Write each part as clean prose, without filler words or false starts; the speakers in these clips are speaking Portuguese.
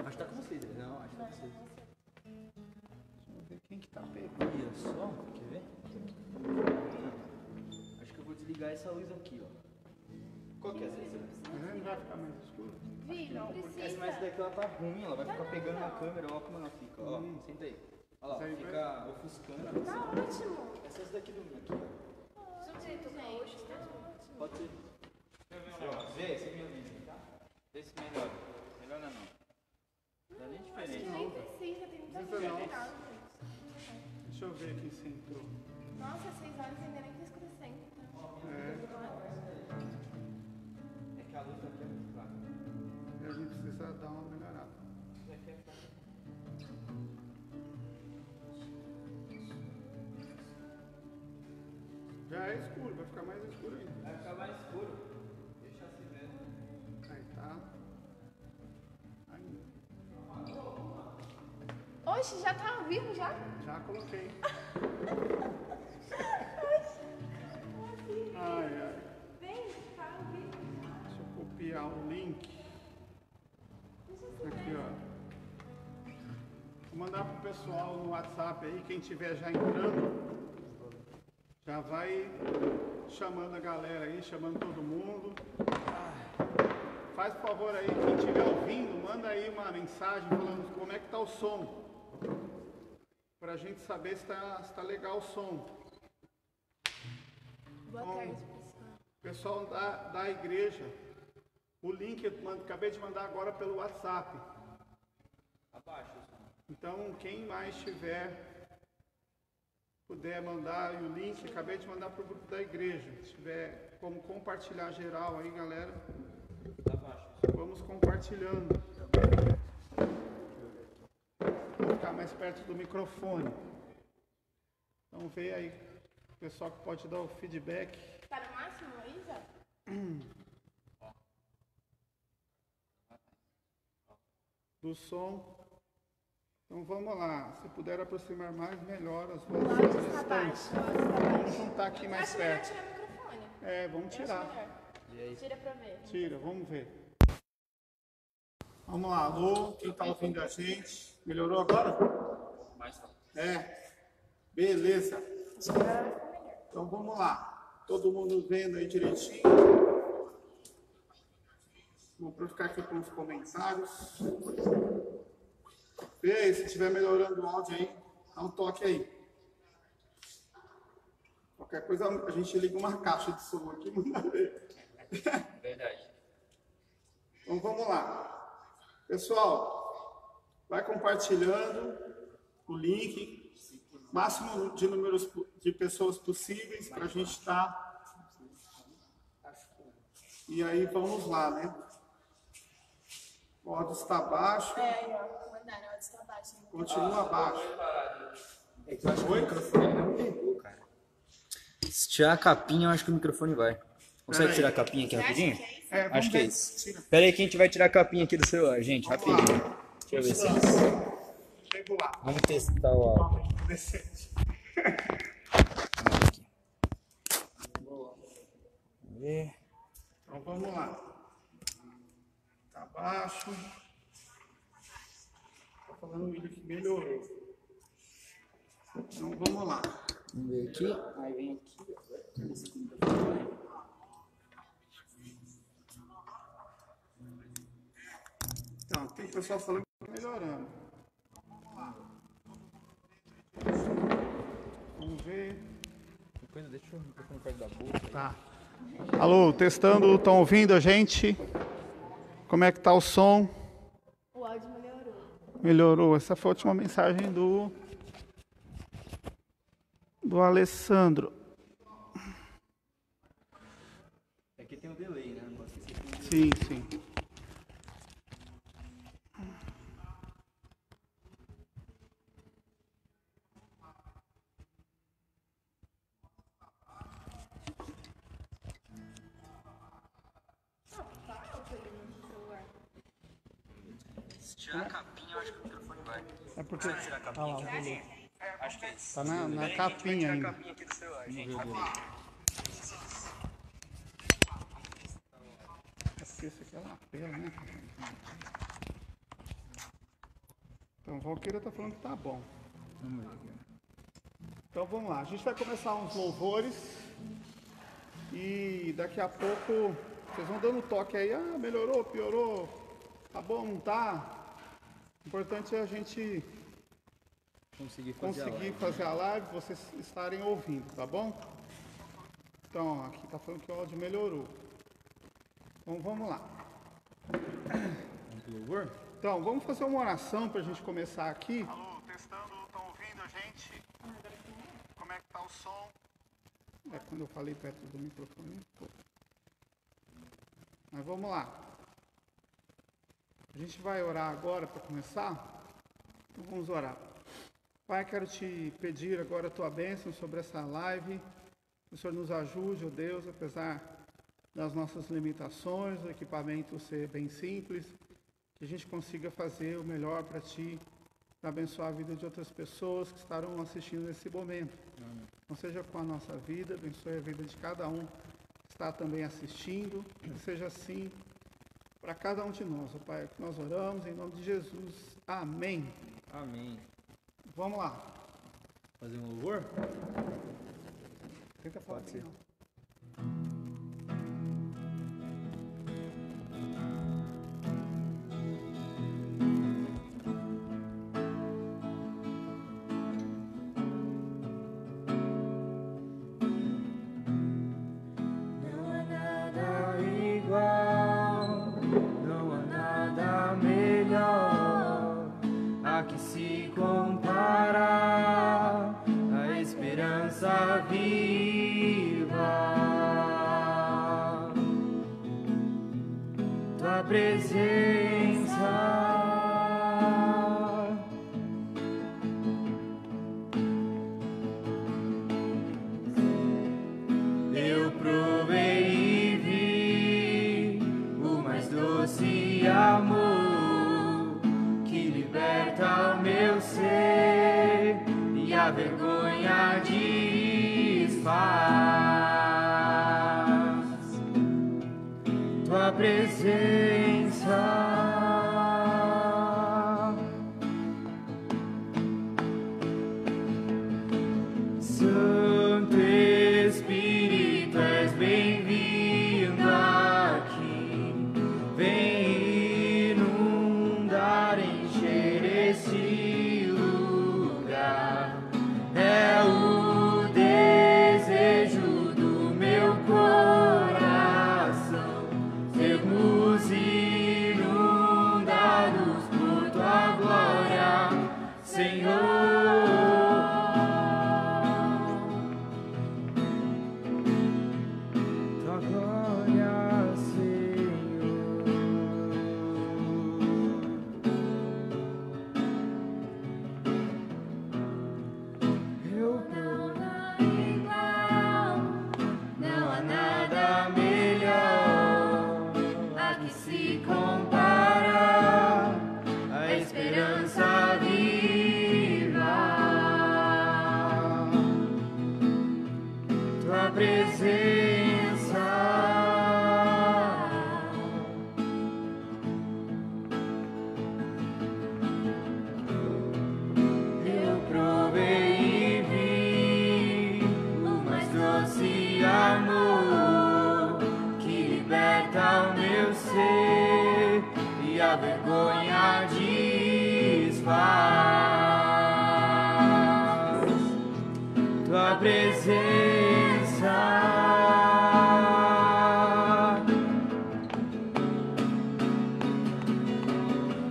Acho que tá com vocês. Não, acho que tá com vocês. Deixa eu ver quem que tá pegando. Olha só, quer ver? Acho que eu vou desligar essa luz aqui, ó. Qual que é essa luz? Não vai ficar mais escuro? Vi, não Porque precisa. essa daqui ela tá ruim, ela vai ficar pegando na câmera, ó como ela fica, ó. Senta aí. Olha lá, Isso aí fica ofuscando. Tá ótimo. Essas daqui do meu aqui, ó. Gente, Pode ser. Vê, esse é meu vídeo, tá? Vê se melhora. Melhora não. Dá nem diferença. nem precisa, tem muita Precisa gente não. legal, gente. Deixa eu ver aqui se entrou. Nossa, 6 horas ainda nem tá escurecendo. É, É que a luz aqui é muito fraca. a gente precisa dar uma melhorada. Já é escuro, vai ficar mais escuro ainda. Vai ficar mais escuro. Deixa assim mesmo. Aí tá. Ainda. Oxe, já tá ao vivo já? Já coloquei. Ai, ai. Vem, tá ao vivo. Deixa eu copiar o link. Aqui, ó. Vou mandar pro pessoal no WhatsApp aí, quem tiver já entrando, já vai chamando a galera aí, chamando todo mundo. Faz por favor aí, quem estiver ouvindo, manda aí uma mensagem falando como é que tá o som. Pra gente saber se tá legal o som. Boa Bom, tarde, pessoal. Pessoal da igreja, o link eu acabei de mandar agora pelo WhatsApp. Abaixo, só. Então, quem mais puder mandar o link, acabei de mandar para o grupo da igreja. Se tiver como compartilhar geral aí, galera, Abaixo. vamos compartilhando. Vou ficar mais perto do microfone. Então, vê aí, o pessoal que pode dar o feedback. Tá no máximo aí já? Do som. Então vamos lá, se puder aproximar mais, melhor as O vozes áudio está distantes. baixo, o áudio está baixo. Vamos juntar aqui mais Acho melhor perto. tirar o microfone. É, vamos Eu acho tirar. melhor. E aí? Tira pra ver. Tira, vamos ver. Vamos lá, alô, quem tá ouvindo a gente? Melhorou agora? Mais só. É, beleza. Acho que agora vai ficar melhor. Então vamos lá. Todo mundo vendo aí direitinho. Vou ficar aqui com os comentários. Vê aí, se estiver melhorando o áudio aí, dá um toque aí. Qualquer coisa a gente liga uma caixa de som aqui e manda ver. Verdade. Então vamos lá. Pessoal, vai compartilhando o link, máximo de números de pessoas possíveis para a gente estar. E aí vamos lá, né? O áudio está baixo, É, aí, ó. Mandaram, o áudio está baixo. continua baixo. É que eu acho que o microfone não pegou, cara. Se tirar a capinha, eu acho que o microfone vai. Consegue Pera tirar a aí. capinha aqui rapidinho? Vamos Acho que é ver. isso. Tira. Pera aí que a gente vai tirar a capinha aqui do celular, gente, rapidinho. Deixa eu ver se é isso. Chego lá. Vamos testar o áudio. Decente. Vamos aqui. Vamos ver. Então vamos lá. Tá baixo. Tá falando o vídeo que melhorou. Então vamos lá. Vamos ver aqui. Aí vem aqui. Então, tem pessoal falando que tá melhorando. Vamos ver. Coisa, deixa o microfone perto da boca. Tá. Alô, testando, estão ouvindo a gente? Como é que tá o som? O áudio melhorou. Melhorou. Essa foi a última mensagem do Alessandro. Aqui tem o delay, né? Não posso esquecer que tem o delay. Sim, sim. Se tirar a capinha, eu acho que o microfone vai. É porque Consegue tirar a capinha aqui? beleza. Acho que é isso. Tá na Pera aí que a gente vai capinha tirar a ainda. capinha aqui do celular, gente. É porque esse aqui é uma pena, né? Então, Valqueira está falando que tá bom. Vamos ver aqui. Então, vamos lá. A gente vai começar uns louvores. E daqui a pouco, vocês vão dando toque aí. Ah, melhorou, piorou. Tá bom, não tá? O importante é a gente Conseguir fazer a live, vocês estarem ouvindo, tá bom? Então, ó, aqui tá falando que o áudio melhorou. Então, vamos lá. Louvor? Então, vamos fazer uma oração para a gente começar aqui. Alô, testando, estão ouvindo a gente? Como é que tá o som? É quando eu falei perto do microfone. Pô. Mas vamos lá. A gente vai orar agora para começar. Então vamos orar. Pai, quero te pedir agora a tua bênção sobre essa live. Que o Senhor nos ajude, ó Deus, apesar das nossas limitações, o equipamento ser bem simples, que a gente consiga fazer o melhor para ti, para abençoar a vida de outras pessoas que estarão assistindo nesse momento. Amém. Não seja com a nossa vida, abençoe a vida de cada um que está também assistindo, que seja assim para cada um de nós, ó Pai, que nós oramos em nome de Jesus. Amém. Amém. Vamos lá. Fazer um louvor? Tenta falar Pode ser. bem alto. Não há nada igual, não há nada melhor a que se compara a esperança viva. Tua presença. Eu provei e vi o mais doce amor que liberta o meu ser e a vergonha desfaz. Tua presença. Santo Espírito, és bem-vindo aqui. Vem inundar, encher esse lugar. É o desejo do meu coração. Sermos inundados por tua glória, Senhor. Tua glória, Senhor. Eu não há nada melhor a que se compara a esperança viva. Tua presença. Eu provei e vi o mais doce amor que liberta o meu ser e a vergonha desfaz. Tua presença.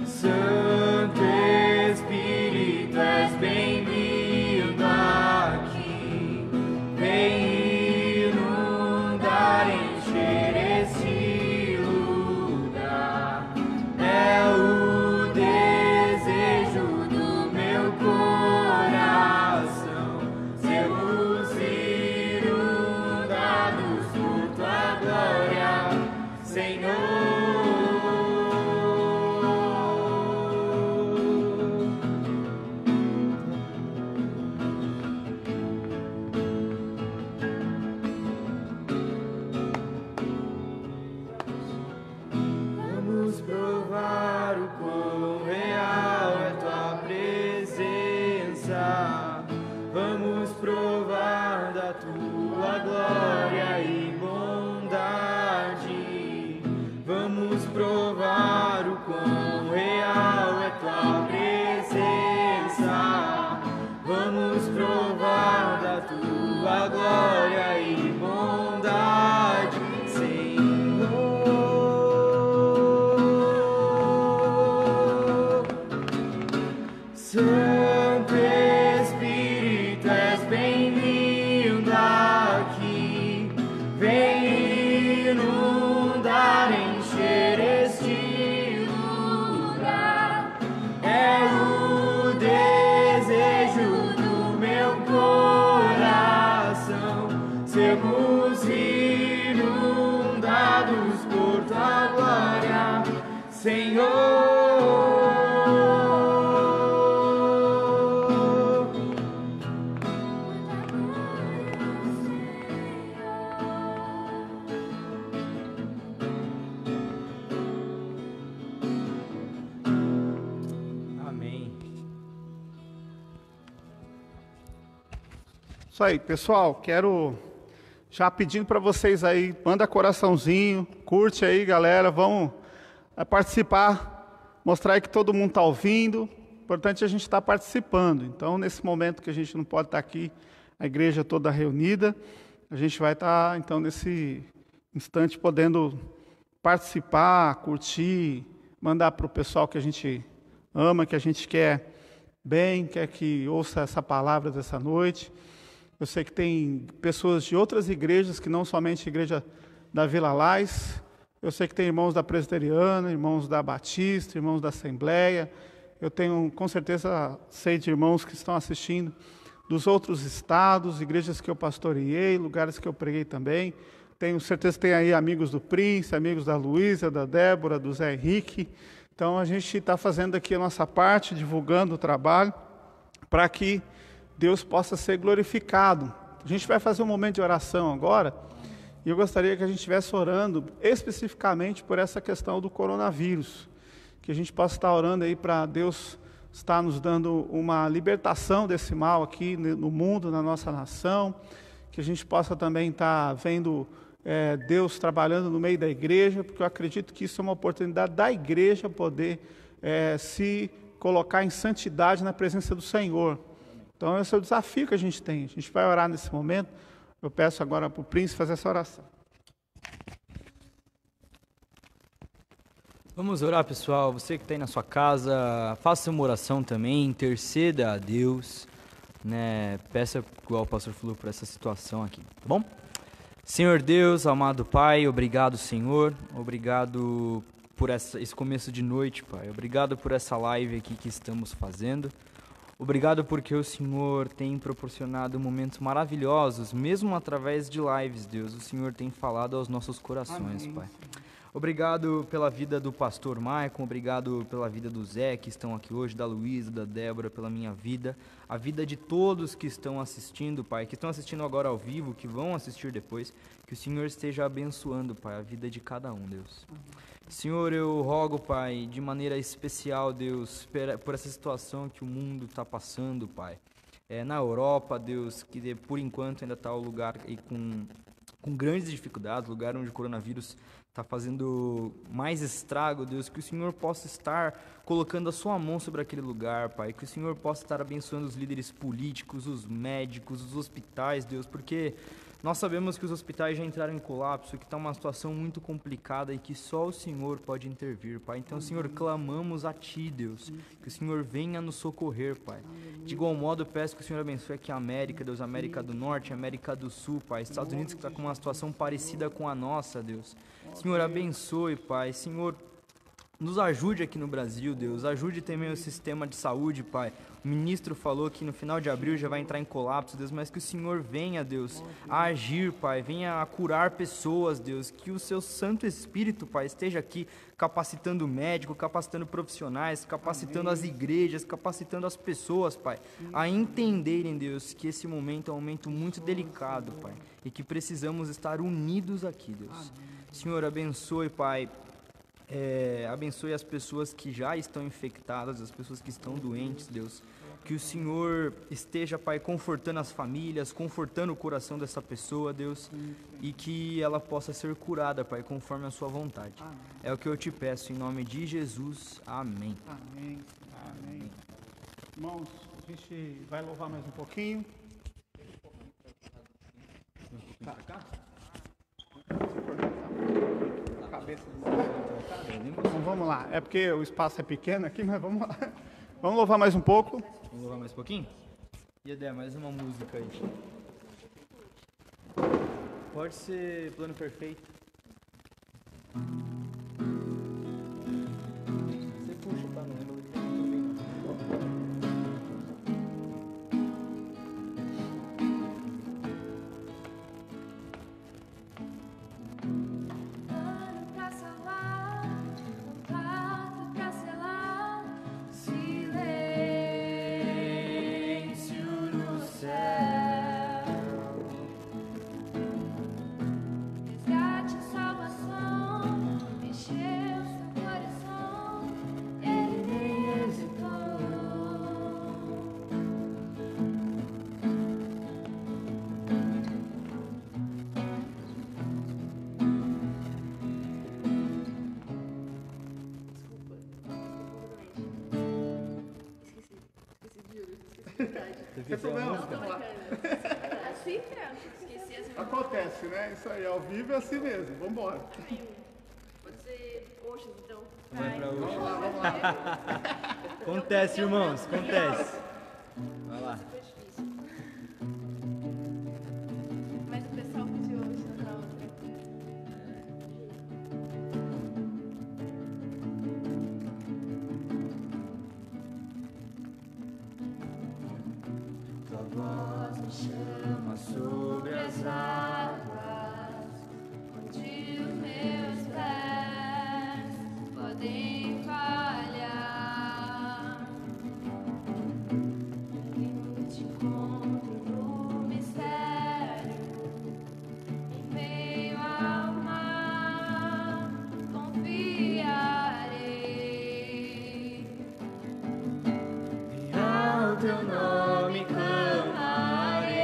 Santo Espírito, és bem-vindo aqui. Vem inundar, encher esse lugar. É o desejo do Vamos provar o quão real é tua presença. Vamos provar da tua glória e bondade, Senhor. Santo Espírito, és bem-vindo aqui. Vem inundar, encher este lugar. É o desejo do meu coração. Sermos inundados por tua glória, Senhor. Amém. Isso aí, pessoal, quero já pedindo para vocês aí, manda coraçãozinho, curte aí, galera, vamos participar, mostrar aí que todo mundo está ouvindo. Importante a gente estar participando. Então, nesse momento que a gente não pode estar aqui, a igreja toda reunida, a gente vai estar, então, nesse instante, podendo participar, curtir, mandar para o pessoal que a gente ama, que a gente quer bem, quer que ouça essa palavra dessa noite. Eu sei que tem pessoas de outras igrejas, que não somente a igreja da Vila Lais. Eu sei que tem irmãos da Presbiteriana, irmãos da Batista, irmãos da Assembleia. Eu tenho, com certeza, sei de irmãos que estão assistindo dos outros estados, igrejas que eu pastoreei, lugares que eu preguei também. Tenho certeza que tem aí amigos do Prince, amigos da Luísa, da Débora, do Zé Henrique. Então, a gente está fazendo aqui a nossa parte, divulgando o trabalho, para que Deus possa ser glorificado. A gente vai fazer um momento de oração agora, e eu gostaria que a gente estivesse orando especificamente por essa questão do coronavírus, que a gente possa estar orando aí para Deus estar nos dando uma libertação desse mal aqui no mundo, na nossa nação, que a gente possa também estar vendo Deus trabalhando no meio da igreja, porque eu acredito que isso é uma oportunidade da igreja poder se colocar em santidade na presença do Senhor. Então, esse é o desafio que a gente tem. A gente vai orar nesse momento. Eu peço agora para o Príncipe fazer essa oração. Vamos orar, pessoal. Você que está aí na sua casa, faça uma oração também, interceda a Deus, né? Peça, igual o pastor falou, por essa situação aqui, tá bom? Senhor Deus, amado Pai, obrigado, Senhor. Obrigado por esse começo de noite, Pai. Obrigado por essa live aqui que estamos fazendo. Obrigado porque o Senhor tem proporcionado momentos maravilhosos, mesmo através de lives, Deus. O Senhor tem falado aos nossos corações, Pai. Obrigado pela vida do pastor Maicon, obrigado pela vida do Zé, que estão aqui hoje, da Luísa, da Débora, pela minha vida, a vida de todos que estão assistindo, Pai, que estão assistindo agora ao vivo, que vão assistir depois, que o Senhor esteja abençoando, Pai, a vida de cada um, Deus. Senhor, eu rogo, Pai, de maneira especial, Deus, por essa situação que o mundo está passando, Pai. Na Europa, Deus, que por enquanto ainda está o lugar aí com grandes dificuldades, lugar onde o coronavírus está fazendo mais estrago, Deus, que o Senhor possa estar colocando a sua mão sobre aquele lugar, Pai, que o Senhor possa estar abençoando os líderes políticos, os médicos, os hospitais, Deus, porque nós sabemos que os hospitais já entraram em colapso, que está uma situação muito complicada e que só o Senhor pode intervir, Pai. Então, Senhor, clamamos a Ti, Deus, que o Senhor venha nos socorrer, Pai. De igual modo, eu peço que o Senhor abençoe aqui a América, Deus, a América do Norte, a América do Sul, Pai. Estados Unidos que está com uma situação parecida com a nossa, Deus. Senhor, abençoe, Pai. Senhor, nos ajude aqui no Brasil, Deus. Ajude também o sistema de saúde, Pai. O ministro falou que no final de abril já vai entrar em colapso, Deus, mas que o Senhor venha, Deus, a agir, Pai. Venha a curar pessoas, Deus. Que o Seu Santo Espírito, Pai, esteja aqui capacitando o médico, capacitando profissionais, capacitando as igrejas, capacitando as pessoas, Pai, a entenderem, Deus, que esse momento é um momento muito delicado, Pai, e que precisamos estar unidos aqui, Deus. Senhor, abençoe, Pai. Abençoe as pessoas que já estão infectadas, as pessoas que estão doentes, Deus. Que o Senhor esteja, Pai, confortando as famílias, confortando o coração dessa pessoa, Deus, e que ela possa ser curada, Pai, conforme a sua vontade. Amém. É o que eu te peço, em nome de Jesus. Amém. Amém. Amém. Irmãos, a gente vai louvar mais um pouquinho. Tá, cá? A cabeça do então, vamos lá. É porque o espaço é pequeno aqui, mas vamos lá. Vamos louvar mais um pouco. Vamos louvar mais um pouquinho? E Adé, mais uma música aí. Pode ser Plano Perfeito. Você puxa, tá? Não lembro muito bem. Plano pra salvar, um pacto pra selar, silêncio no céu. Resgate e salvação, encheu seu coração, ele nem hesitou. Você Tem problema, vamos lá. Assim, cara, esqueci as Acontece, né? Isso aí, ao vivo é assim mesmo. Vamos embora. Pode ser Oxas, então. Vai pra hoje. Vamos lá. Acontece, irmãos, acontece. Vai lá. Foi difícil. Mas o pessoal pediu Oxas na outra. Tua voz me chama sobre as águas, onde os meus pés podem falhar. Eu te encontro no mistério, em meio ao mar, confiarei. E ao teu nome clamarei,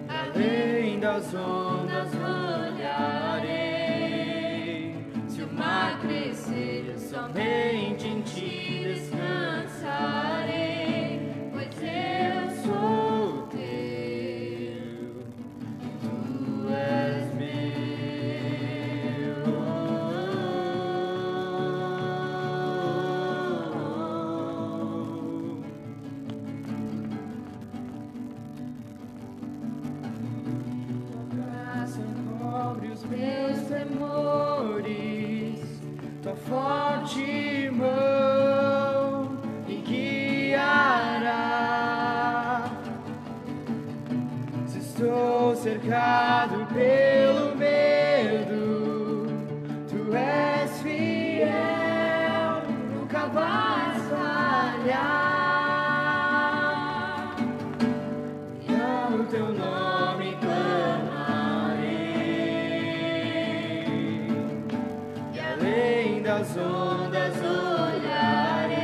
além das ondas olharei. Se o mar crescer, somente em ti descansarei, pois eu sou teu, tu és meu. Tua graça encobre os meus temores, tua forte mão me guiará. Se estou cercado pelo medo, tu és fiel, nunca vais falhar. E ao teu nome clamarei, e além das ondas olharei.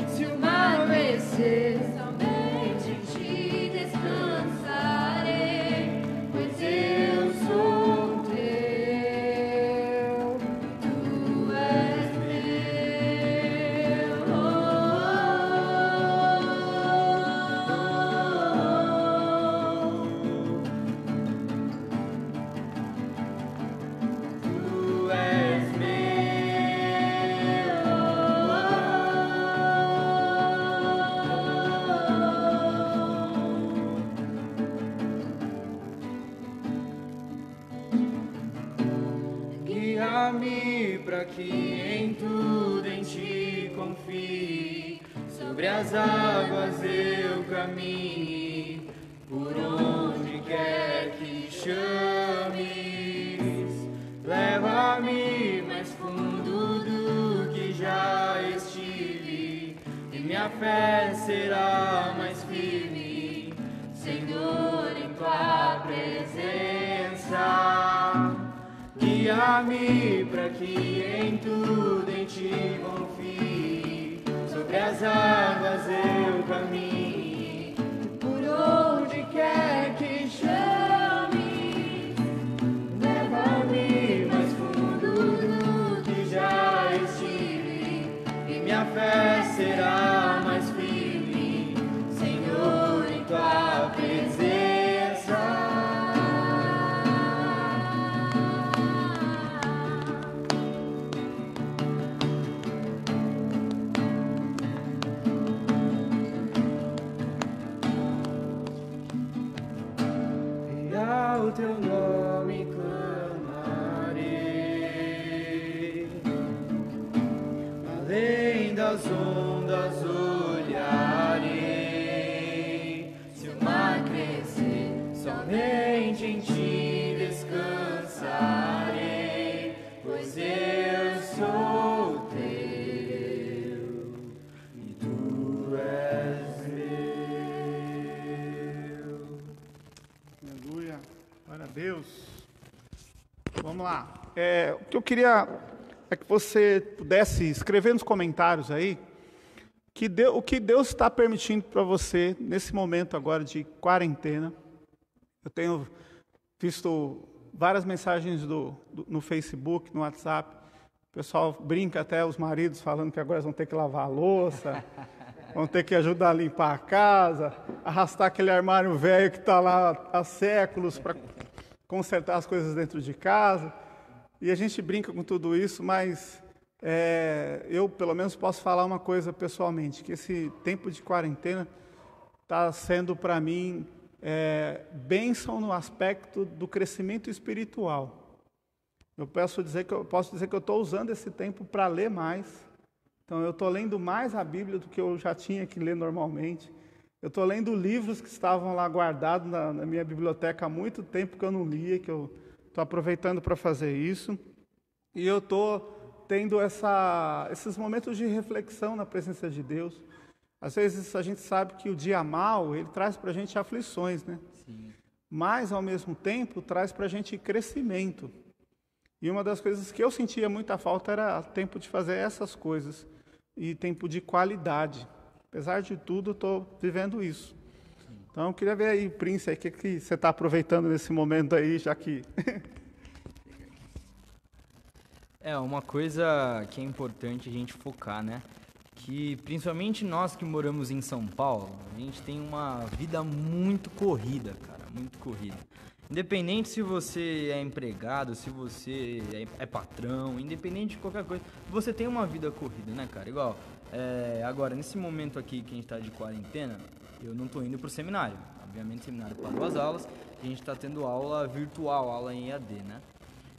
Se o mar crescer, somente em ti descansarei, pois eu sou teu, tu és meu. Tu és meu. Guia-me para que em tudo em ti confie, sobre as águas eu caminhe, por onde quer que chames. Leva-me mais fundo do que já estive, e minha fé será mais firme, Senhor, em tua presença. Guia leva-me para que em tudo em ti confie. Sobre as águas eu caminhe, por onde quer que chame. Leva-me mais fundo do que já estive, e minha fé será mais firme, Senhor, em tua presença. E ao teu nome clamarei, além das ondas olharei. Se o mar crescer, somente em ti descansarei, pois eu sou teu e tu és meu. Aleluia. Glória a Deus. Vamos lá. O que eu queria é que você pudesse escrever nos comentários aí o que Deus está permitindo para você nesse momento agora de quarentena. Eu tenho visto várias mensagens no Facebook, no WhatsApp. O pessoal brinca até, os maridos falando que agora eles vão ter que lavar a louça, vão ter que ajudar a limpar a casa, arrastar aquele armário velho que está lá há séculos para consertar as coisas dentro de casa. E a gente brinca com tudo isso, mas eu, pelo menos, posso falar uma coisa pessoalmente, que esse tempo de quarentena está sendo, para mim, bênção no aspecto do crescimento espiritual. Eu posso dizer que eu estou usando esse tempo para ler mais. Então, eu estou lendo mais a Bíblia do que eu já tinha que ler normalmente. Eu estou lendo livros que estavam lá guardados na minha biblioteca há muito tempo que eu não lia, que eu estou aproveitando para fazer isso. E eu estou tendo esses momentos de reflexão na presença de Deus. Às vezes a gente sabe que o dia mau, ele traz para a gente aflições, né? Sim. Mas, ao mesmo tempo, traz para a gente crescimento. E uma das coisas que eu sentia muita falta era tempo de fazer essas coisas e tempo de qualidade. Apesar de tudo, eu estou vivendo isso. Então, eu queria ver aí, Prince, o que você está aproveitando nesse momento aí, já que... Uma coisa que é importante a gente focar, né? Que principalmente nós que moramos em São Paulo, a gente tem uma vida muito corrida, cara, muito corrida. Independente se você é empregado, se você é patrão, independente de qualquer coisa, você tem uma vida corrida, né, cara? Igual, agora, nesse momento aqui que a gente tá de quarentena, eu não tô indo pro seminário. Obviamente, o seminário parou as aulas, a gente tá tendo aula virtual, aula em EAD, né?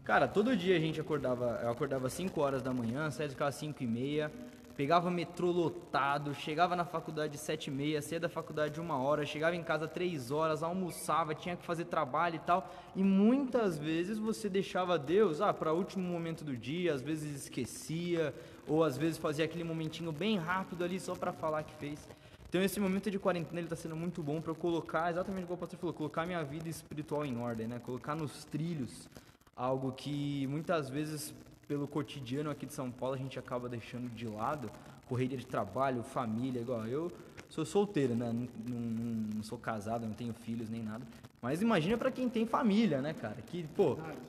Cara, todo dia eu acordava 5 horas da manhã, saía de casa 5h30, pegava metrô lotado, chegava na faculdade 7h30, saía da faculdade 1h, chegava em casa 3 horas, almoçava, tinha que fazer trabalho e tal. E muitas vezes você deixava Deus para o último momento do dia, às vezes esquecia, ou às vezes fazia aquele momentinho bem rápido ali só para falar que fez. Então esse momento de quarentena ele está sendo muito bom para eu colocar, exatamente como o pastor falou, colocar minha vida espiritual em ordem, né? Colocar nos trilhos algo que muitas vezes pelo cotidiano aqui de São Paulo a gente acaba deixando de lado, correria de trabalho, família, igual eu sou solteiro, né? Não sou casado, não tenho filhos nem nada. Mas imagina para quem tem família, né, cara? Que,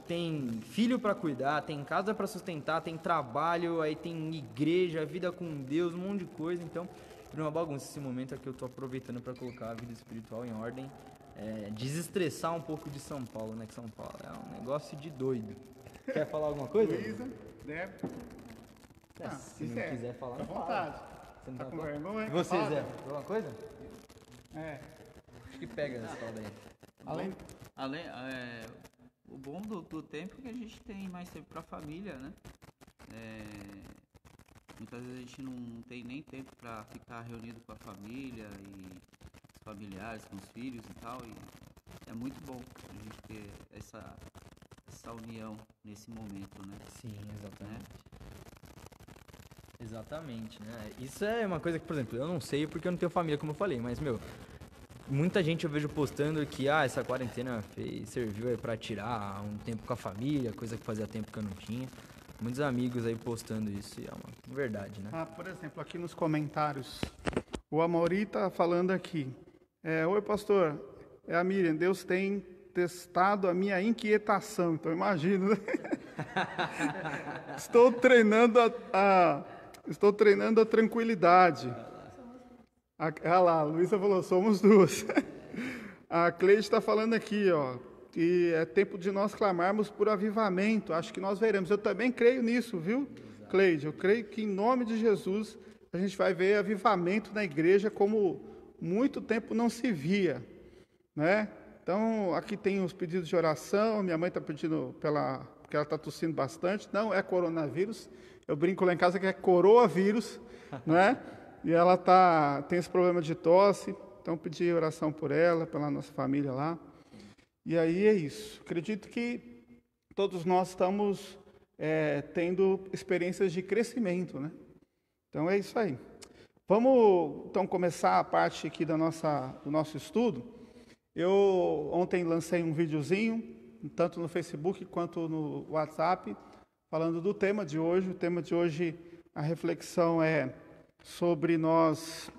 tem filho para cuidar, tem casa para sustentar, tem trabalho, aí tem igreja, vida com Deus, um monte de coisa. Então, por uma bagunça esse momento aqui eu tô aproveitando para colocar a vida espiritual em ordem, desestressar um pouco de São Paulo, né? Que São Paulo é um negócio de doido. Quer falar alguma coisa? Luísa, Débora. Se não quiser falar, Fica à não fala. vontade. Você não Tá tá com falando? vergonha? E você, Fala, Zé? Débora. Alguma coisa? Acho que pega essa fala daí. O bom do tempo é que a gente tem mais tempo para a família, né? Muitas vezes a gente não tem nem tempo para ficar reunido com a família e os familiares, com os filhos e tal. E é muito bom a gente ter essa união nesse momento, né? Sim, exatamente, né? Isso é uma coisa que, por exemplo, eu não sei porque eu não tenho família, como eu falei, mas, muita gente eu vejo postando que essa quarentena serviu aí pra tirar um tempo com a família, coisa que fazia tempo que eu não tinha. Muitos amigos aí postando isso, e é uma verdade, né? Por exemplo, aqui nos comentários, o Amaury está falando aqui. Oi, pastor, é a Miriam, Deus tem testado a minha inquietação. Então, imagino, né? Estou treinando a tranquilidade. Lá, a Luísa falou, somos duas. A Cleide está falando aqui, ó, que é tempo de nós clamarmos por avivamento. Acho que nós veremos. Eu também creio nisso, viu, Cleide? Eu creio que em nome de Jesus a gente vai ver avivamento na igreja como muito tempo não se via, né? Então, aqui tem os pedidos de oração. Minha mãe está pedindo porque ela está tossindo bastante. Não é coronavírus. Eu brinco lá em casa que é coroavírus, né? E ela tem esse problema de tosse, então pedi oração por ela, pela nossa família lá. E aí é isso. Acredito que todos nós estamos tendo experiências de crescimento, né? Então é isso aí. Vamos então começar a parte aqui do nosso estudo. Eu ontem lancei um videozinho, tanto no Facebook quanto no WhatsApp, falando do tema de hoje. O tema de hoje, a reflexão é sobre nós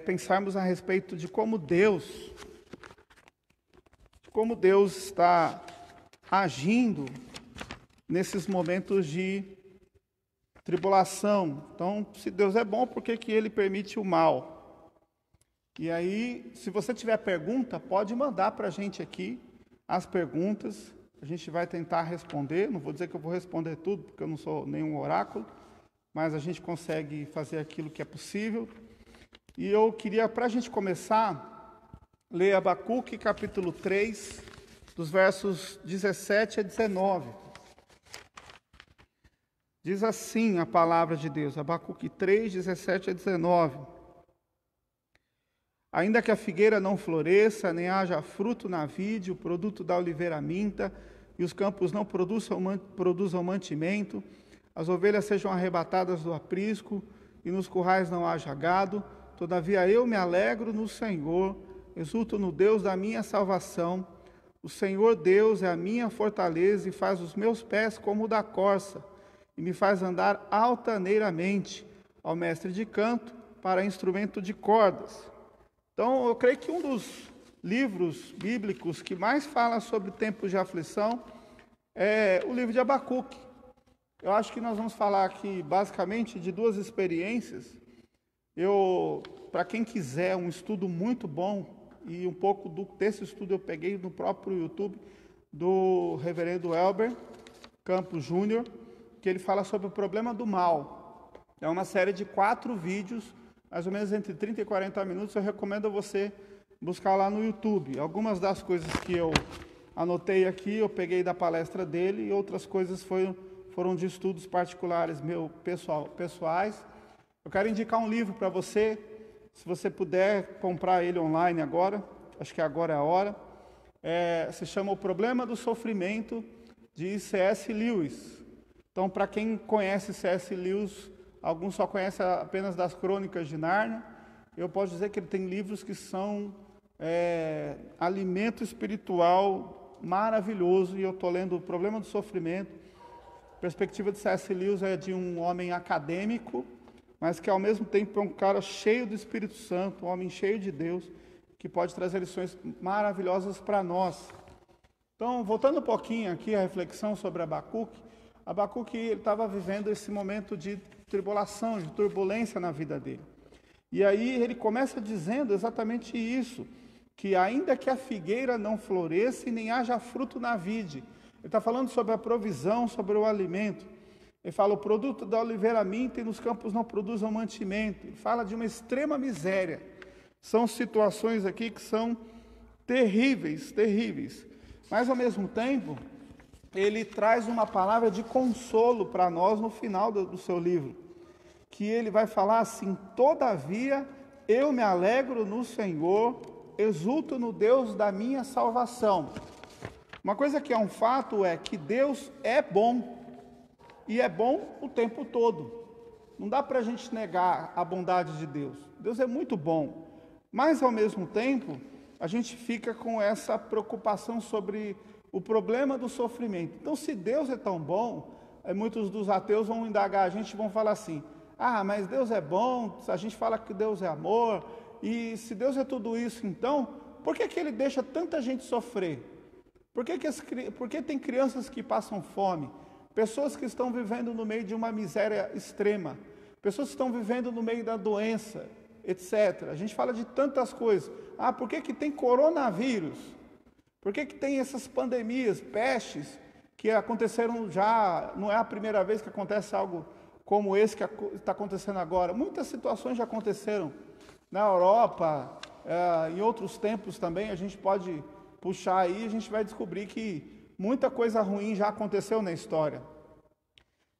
pensarmos a respeito de como Deus está agindo nesses momentos de tribulação. Então, se Deus é bom, por que Ele permite o mal? E aí, se você tiver pergunta, pode mandar para a gente aqui as perguntas. A gente vai tentar responder. Não vou dizer que eu vou responder tudo, porque eu não sou nenhum oráculo, mas a gente consegue fazer aquilo que é possível. E eu queria, para a gente começar, ler Abacuque, capítulo 3, dos versos 17 a 19. Diz assim a palavra de Deus, Abacuque 3, 17 a 19. Ainda que a figueira não floresça, nem haja fruto na vide, o produto da oliveira minta, e os campos não produzam mantimento, as ovelhas sejam arrebatadas do aprisco, e nos currais não haja gado, todavia eu me alegro no Senhor, exulto no Deus da minha salvação. O Senhor Deus é a minha fortaleza e faz os meus pés como o da corça, e me faz andar altaneiramente, ao mestre de canto, para instrumento de cordas. Então, eu creio que um dos livros bíblicos que mais fala sobre tempos de aflição é o livro de Abacuque. Eu acho que nós vamos falar aqui, basicamente, de duas experiências. Para quem quiser um estudo muito bom, e um pouco desse estudo eu peguei no próprio YouTube, do reverendo Elber Campos Júnior, que ele fala sobre o problema do mal. É uma série de 4 vídeos, mais ou menos entre 30 e 40 minutos. Eu recomendo a você buscar lá no YouTube. Algumas das coisas que eu anotei aqui, eu peguei da palestra dele, e outras coisas foram de estudos particulares pessoais. Eu quero indicar um livro para você, se você puder comprar ele online agora, acho que agora é a hora. Se chama O Problema do Sofrimento, de C.S. Lewis. Então, para quem conhece C.S. Lewis, alguns só conhecem apenas das Crônicas de Nárnia. Eu posso dizer que ele tem livros que são alimento espiritual maravilhoso, e eu estou lendo O Problema do Sofrimento. A perspectiva de C.S. Lewis é de um homem acadêmico, mas que ao mesmo tempo é um cara cheio do Espírito Santo, um homem cheio de Deus, que pode trazer lições maravilhosas para nós. Então, voltando um pouquinho aqui à reflexão sobre Abacuque ele estava vivendo esse momento de tribulação, de turbulência na vida dele. E aí ele começa dizendo exatamente isso, que ainda que a figueira não floresça e nem haja fruto na vide. Ele está falando sobre a provisão, sobre o alimento. Ele fala, o produto da oliveira minta e nos campos não produzam mantimento. Ele fala de uma extrema miséria. São situações aqui que são terríveis, terríveis. Mas, ao mesmo tempo, ele traz uma palavra de consolo para nós no final do seu livro. Que ele vai falar assim, todavia eu me alegro no Senhor, exulto no Deus da minha salvação. Uma coisa que é um fato é que Deus é bom. E é bom o tempo todo. Não dá para a gente negar a bondade de Deus. Deus é muito bom. Mas, ao mesmo tempo, a gente fica com essa preocupação sobre o problema do sofrimento. Então, se Deus é tão bom, muitos dos ateus vão indagar a gente e vão falar assim: ah, mas Deus é bom, a gente fala que Deus é amor, e se Deus é tudo isso, então, por que Ele deixa tanta gente sofrer? Por que tem crianças que passam fome? Pessoas que estão vivendo no meio de uma miséria extrema, pessoas que estão vivendo no meio da doença, etc. A gente fala de tantas coisas. Ah, por que tem coronavírus? Por que tem essas pandemias, pestes, que aconteceram já, não é a primeira vez que acontece algo como esse que está acontecendo agora. Muitas situações já aconteceram na Europa, em outros tempos também, a gente pode puxar aí, a gente vai descobrir que muita coisa ruim já aconteceu na história.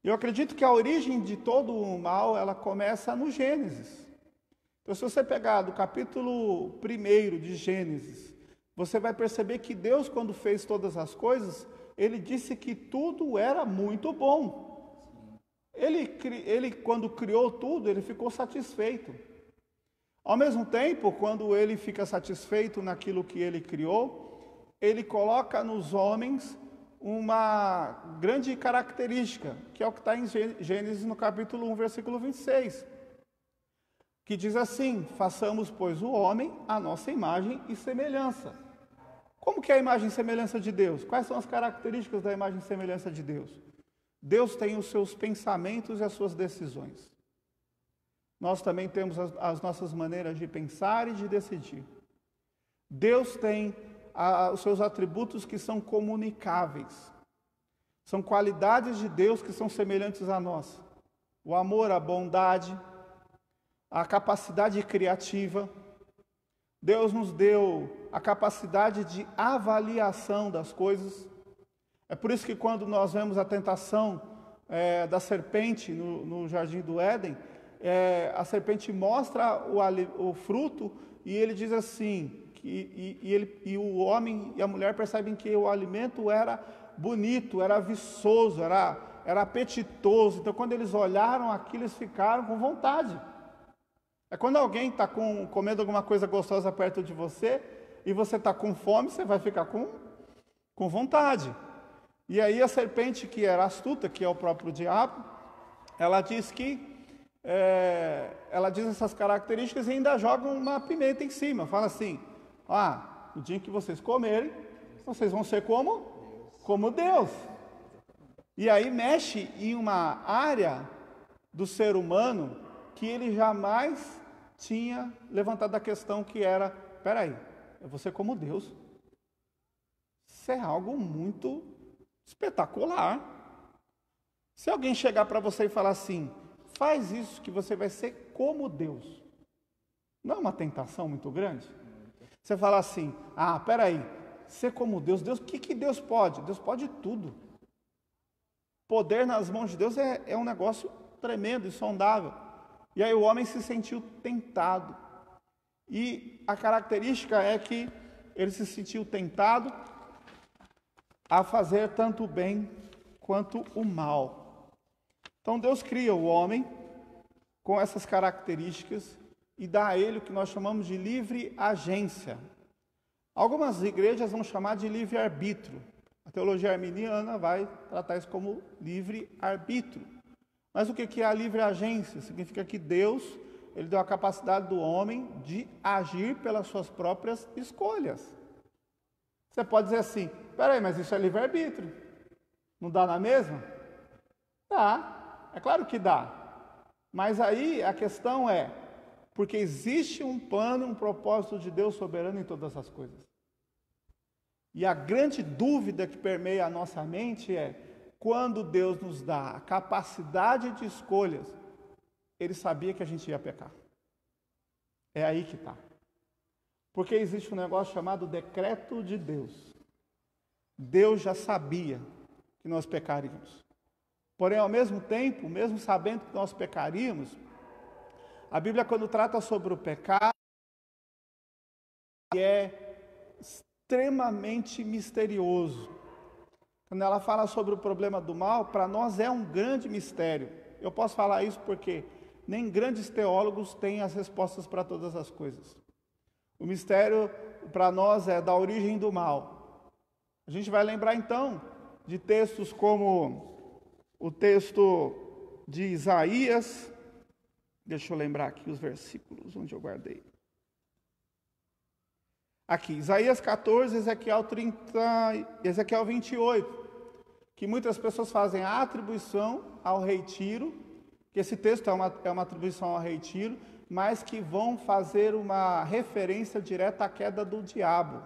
Eu acredito que a origem de todo o mal, ela começa no Gênesis. Então, se você pegar do capítulo 1 de Gênesis, você vai perceber que Deus, quando fez todas as coisas, Ele disse que tudo era muito bom. Ele quando criou tudo, Ele ficou satisfeito. Ao mesmo tempo, quando Ele fica satisfeito naquilo que Ele criou, Ele coloca nos homens uma grande característica, que é o que está em Gênesis no capítulo 1, versículo 26, que diz assim: façamos, pois, o homem à nossa imagem e semelhança. Como que é a imagem e semelhança de Deus? Quais são as características da imagem e semelhança de Deus? Deus tem os seus pensamentos e as suas decisões. Nós também temos as nossas maneiras de pensar e de decidir. Deus tem os seus atributos que são comunicáveis. São qualidades de Deus que são semelhantes a nós. O amor, a bondade, a capacidade criativa. Deus nos deu a capacidade de avaliação das coisas. É por isso que quando nós vemos a tentação da serpente no jardim do Éden, a serpente mostra o fruto e ele diz assim, e o homem e a mulher percebem que o alimento era bonito, era viçoso, era apetitoso. Então, quando eles olharam aquilo, eles ficaram com vontade. É quando alguém está comendo alguma coisa gostosa perto de você e você está com fome, você vai ficar com vontade. E aí a serpente, que era astuta, que é o próprio diabo, ela diz ela diz essas características e ainda joga uma pimenta em cima. Fala assim: no dia que vocês comerem, vocês vão ser como Deus. E aí mexe em uma área do ser humano que ele jamais tinha levantado a questão, que era: peraí, eu vou ser como Deus? Isso é algo muito espetacular. Se alguém chegar para você e falar assim: faz isso que você vai ser como Deus, não é uma tentação muito grande? Você fala assim: peraí, ser como Deus, o que Deus pode? Deus pode tudo. Poder nas mãos de Deus é um negócio tremendo, insondável. E aí o homem se sentiu tentado. E a característica é que ele se sentiu tentado a fazer tanto o bem quanto o mal. Então Deus cria o homem com essas características e dá a ele o que nós chamamos de livre agência. Algumas igrejas vão chamar de livre-arbítrio. A teologia arminiana vai tratar isso como livre-arbítrio. Mas o que é a livre agência? Significa que Deus, Ele deu a capacidade do homem de agir pelas suas próprias escolhas. Você pode dizer assim: peraí, mas isso é livre-arbítrio, não dá na mesma? Dá, é claro que dá. Mas aí a questão é, porque existe um plano, um propósito de Deus soberano em todas as coisas. E a grande dúvida que permeia a nossa mente é: quando Deus nos dá a capacidade de escolhas, Ele sabia que a gente ia pecar. É aí que está. Porque existe um negócio chamado decreto de Deus. Deus já sabia que nós pecaríamos. Porém, ao mesmo tempo, mesmo sabendo que nós pecaríamos, a Bíblia, quando trata sobre o pecado, é extremamente misterioso. Quando ela fala sobre o problema do mal, para nós é um grande mistério. Eu posso falar isso porque nem grandes teólogos têm as respostas para todas as coisas. O mistério para nós é da origem do mal. A gente vai lembrar então de textos como o texto de Isaías. Deixa eu lembrar aqui os versículos onde eu guardei. Aqui, Isaías 14, Ezequiel 30, Ezequiel 28, que muitas pessoas fazem a atribuição ao rei Tiro, que esse texto é uma atribuição ao rei Tiro, mas que vão fazer uma referência direta à queda do diabo.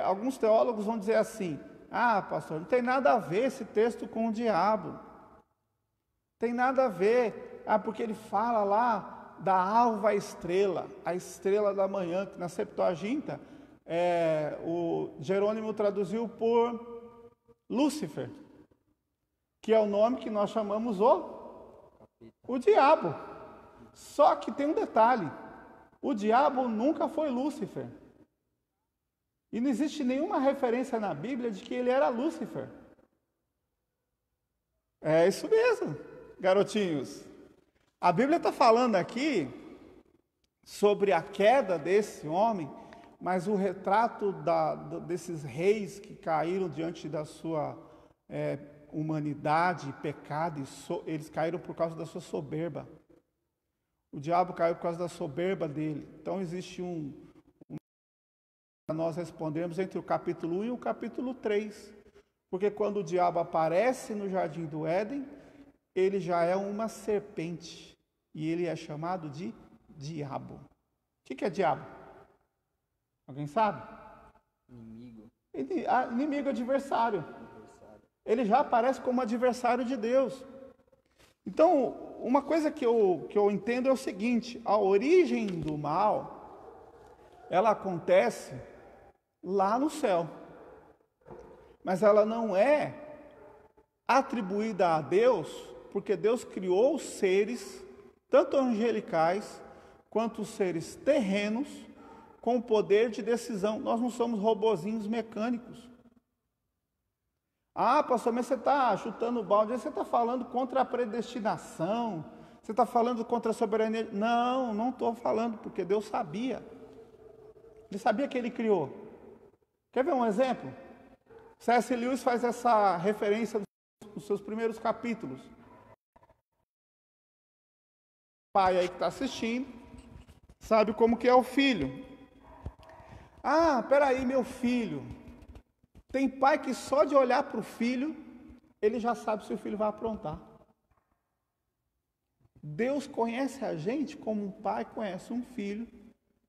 Alguns teólogos vão dizer assim: ah, pastor, não tem nada a ver esse texto com o diabo. Tem nada a ver, porque ele fala lá da alva estrela, a estrela da manhã, que na Septuaginta, o Jerônimo traduziu por Lúcifer, que é o nome que nós chamamos o diabo. Só que tem um detalhe: o diabo nunca foi Lúcifer. E não existe nenhuma referência na Bíblia de que ele era Lúcifer. É isso mesmo, garotinhos. A Bíblia está falando aqui sobre a queda desse homem, mas o retrato desses reis que caíram diante da sua humanidade, pecado, eles caíram por causa da sua soberba. O diabo caiu por causa da soberba dele. Então existe nós respondemos entre o capítulo 1 e o capítulo 3. Porque quando o diabo aparece no jardim do Éden, ele já é uma serpente. E ele é chamado de diabo. O que é diabo? Alguém sabe? Inimigo. Inimigo, adversário. Ele já aparece como adversário de Deus. Então, uma coisa que eu entendo é o seguinte: a origem do mal, ela acontece lá no céu. Mas ela não é atribuída a Deus, porque Deus criou os seres, tanto angelicais quanto os seres terrenos, com o poder de decisão. Nós não somos robozinhos mecânicos. Ah, pastor, mas você está chutando o balde, você está falando contra a predestinação, você está falando contra a soberania. Não estou falando, porque Deus sabia. Ele sabia que ele criou. Quer ver um exemplo? C.S. Lewis faz essa referência nos seus primeiros capítulos. O pai aí que está assistindo sabe como que é o filho. Ah, peraí, meu filho. Tem pai que só de olhar para o filho, ele já sabe se o filho vai aprontar. Deus conhece a gente como um pai conhece um filho,